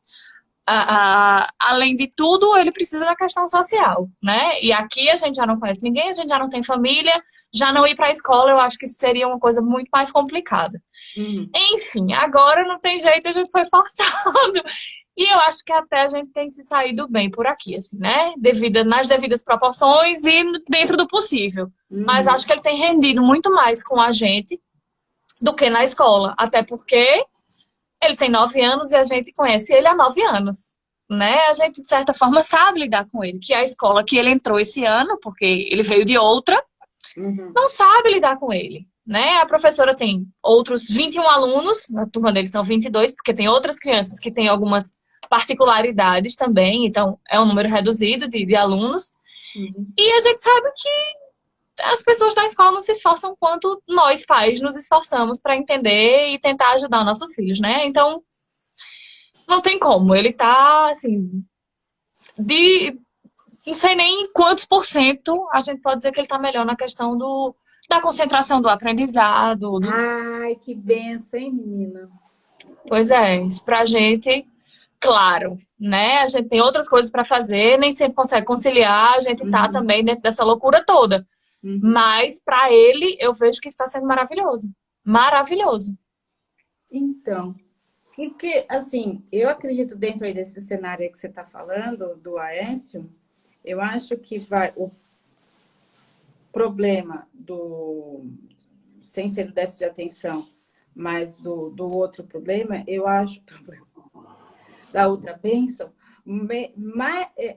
além de tudo, ele precisa da questão social, né? E aqui a gente já não conhece ninguém, a gente já não tem família, já não ir para a escola, eu acho que seria uma coisa muito mais complicada. Enfim, agora não tem jeito, a gente foi forçado. E eu acho que até a gente tem se saído bem por aqui, assim, né? Nas devidas proporções e dentro do possível. Mas acho que ele tem rendido muito mais com a gente do que na escola. Até porque ele tem 9 anos e a gente conhece ele há 9 anos. Né? A gente, de certa forma, sabe lidar com ele. Que a escola que ele entrou esse ano, porque ele veio de outra, não sabe lidar com ele. Né? A professora tem outros 21 alunos, na turma dele são 22, porque tem outras crianças que têm algumas particularidades também, então é um número reduzido de alunos. E a gente sabe que as pessoas da escola não se esforçam quanto nós, pais, nos esforçamos para entender e tentar ajudar nossos filhos, né? Então, não tem como. Ele tá, assim, não sei nem quantos por cento a gente pode dizer que ele tá melhor na questão da concentração do aprendizado. Ai, que benção, hein, menina? Pois é, isso pra gente, claro, né? A gente tem outras coisas para fazer, nem sempre consegue conciliar, a gente tá Uhum, também dentro dessa loucura toda. uhum. Mas para ele, eu vejo que está sendo maravilhoso. Maravilhoso. Então, porque, assim, eu acredito dentro aí desse cenário aí que você está falando, do Aécio, eu acho que o problema sem ser do déficit de atenção, mas do outro problema, eu acho, da outra bênção,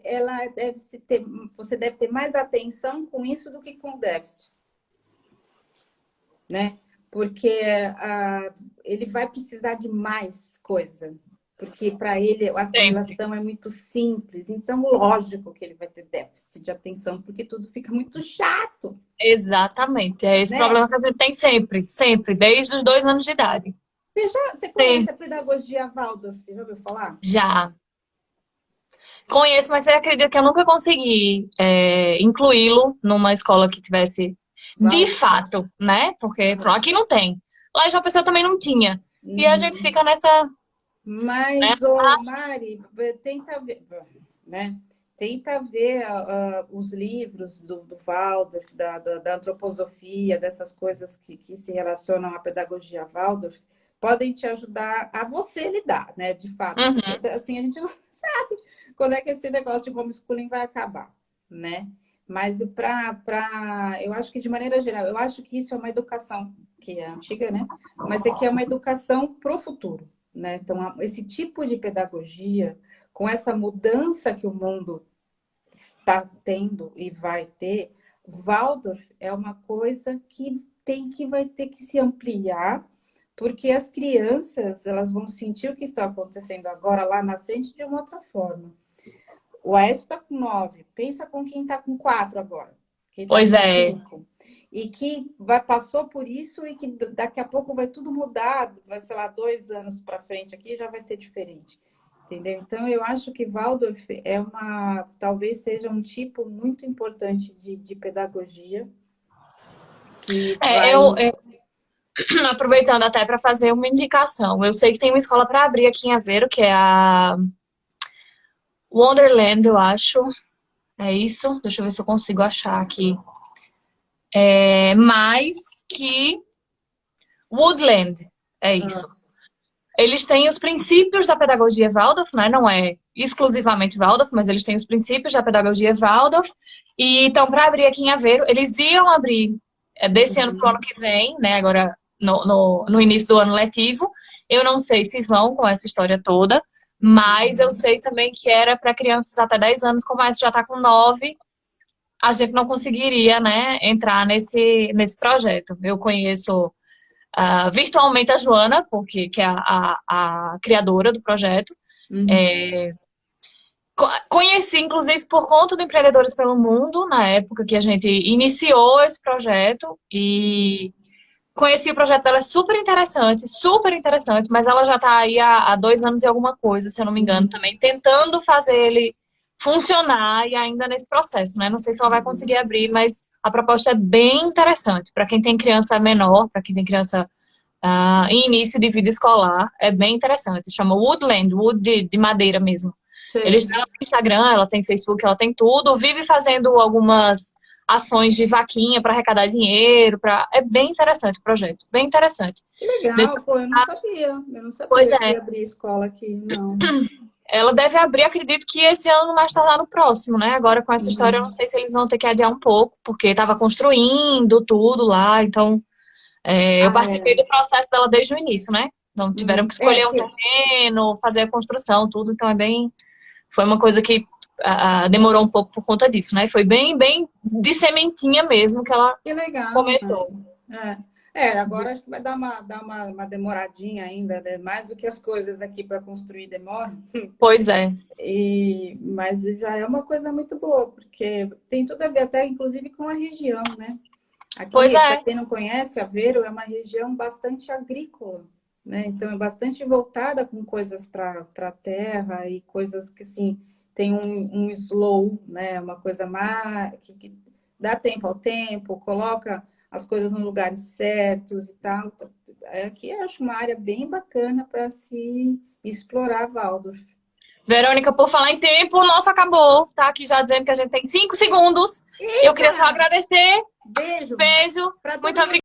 ela deve ter, você deve ter mais atenção com isso do que com o déficit, né? Porque ele vai precisar de mais coisa, porque para ele a Sempre. assimilação é muito simples, então lógico que ele vai ter déficit de atenção, porque tudo fica muito chato, Exatamente. É esse né? problema que a gente tem sempre, sempre, desde os 2 anos de idade. Você conhece Sim, a pedagogia Waldorf? Já ouviu falar? já. Conheço, mas você acredita que eu nunca consegui incluí-lo numa escola que tivesse de Waldorf? fato, né? Porque pronto, aqui não tem. Lá em João Pessoa também não tinha. E a gente Uhum. fica nessa, né? Mas, ô, Mari, tenta ver, né? Tenta ver os livros do Waldorf, da antroposofia, dessas coisas que se relacionam à pedagogia Waldorf, podem te ajudar a você lidar, né? De fato, porque Uhum. assim a gente não sabe quando é que esse negócio de homeschooling vai acabar, né? Mas eu acho que de maneira geral, eu acho que isso é uma educação que é antiga, né? Mas é que é uma educação para o futuro, né? Então, esse tipo de pedagogia, com essa mudança que o mundo está tendo e vai ter, Waldorf é uma coisa que vai ter que se ampliar, porque as crianças elas vão sentir o que está acontecendo agora lá na frente de uma outra forma. O Aécio está com 9, pensa com quem está com 4 agora, quem está Pois com é, 5 e que passou por isso e que daqui a pouco vai tudo mudar, vai, sei lá, 2 anos para frente aqui já vai ser diferente, entendeu? Então, eu acho que Waldorf talvez seja um tipo muito importante de pedagogia que é, vai... eu, aproveitando até para fazer uma indicação. Eu sei que tem uma escola para abrir aqui em Aveiro, que é a Wonderland, eu acho. É isso? Deixa eu ver se eu consigo achar aqui. É mais que Woodland. É isso. Ah, Eles têm os princípios da pedagogia Waldorf, né? Não é exclusivamente Waldorf, mas eles têm os princípios da pedagogia Waldorf. E então, para abrir aqui em Aveiro, eles iam abrir desse ano para o ano que vem, né? Agora, no início do ano letivo. Eu não sei se vão com essa história toda, mas eu sei também que era para crianças até 10 anos, como essa já está com 9, a gente não conseguiria, né, entrar nesse projeto. Eu conheço virtualmente a Joana, porque, que é a criadora do projeto. uhum. Conheci, inclusive, por conta do Empreendedores pelo Mundo, na época que a gente iniciou esse projeto, e conheci o projeto dela, é super interessante, mas ela já está aí há 2 anos e alguma coisa, se eu não me engano, Uhum. também, tentando fazer ele funcionar e ainda nesse processo, né? Não sei se ela vai conseguir abrir, mas a proposta é bem interessante. Para quem tem criança menor, para quem tem criança em início de vida escolar, é bem interessante. Chama Woodland, wood de madeira mesmo. Eles Sei. têm Instagram, ela tem Facebook, ela tem tudo, vive fazendo algumas ações de vaquinha para arrecadar dinheiro, é bem interessante o projeto, bem interessante. Que Deixa legal, pô, eu não sabia. Eu não Pois sabia que é, ia abrir escola aqui, não. ela deve abrir, acredito que esse ano, mais tardar no próximo, né? Agora com essa história, eu não Uhum. sei se eles vão ter que adiar um pouco, porque estava construindo tudo lá, então eu Ah, participei é. do processo dela desde o início, né? Então tiveram que É, escolher um porque terreno, fazer a construção, tudo, então foi uma coisa que demorou um pouco por conta disso, né? Foi bem, bem de sementinha mesmo que ela que legal, começou. Mari. Agora acho que vai dar uma demoradinha ainda, né? Mais do que as coisas aqui para construir demoram. Pois é, Mas já é uma coisa muito boa, porque tem tudo a ver até, inclusive, com a região, né? pois Aqui, para é. quem não conhece, Aveiro é uma região bastante agrícola, né? Então, é bastante voltada com coisas para a terra e coisas que, assim, tem um slow, né? Uma coisa mais que dá tempo ao tempo, coloca as coisas nos lugares certos e tal. Aqui eu acho uma área bem bacana para se explorar, Waldorf. Verônica, por falar em tempo, o nosso acabou. Tá aqui já dizendo que a gente tem 5 segundos. Eu queria só agradecer. Beijo. Beijo. Para todo Muito mundo. obrigada.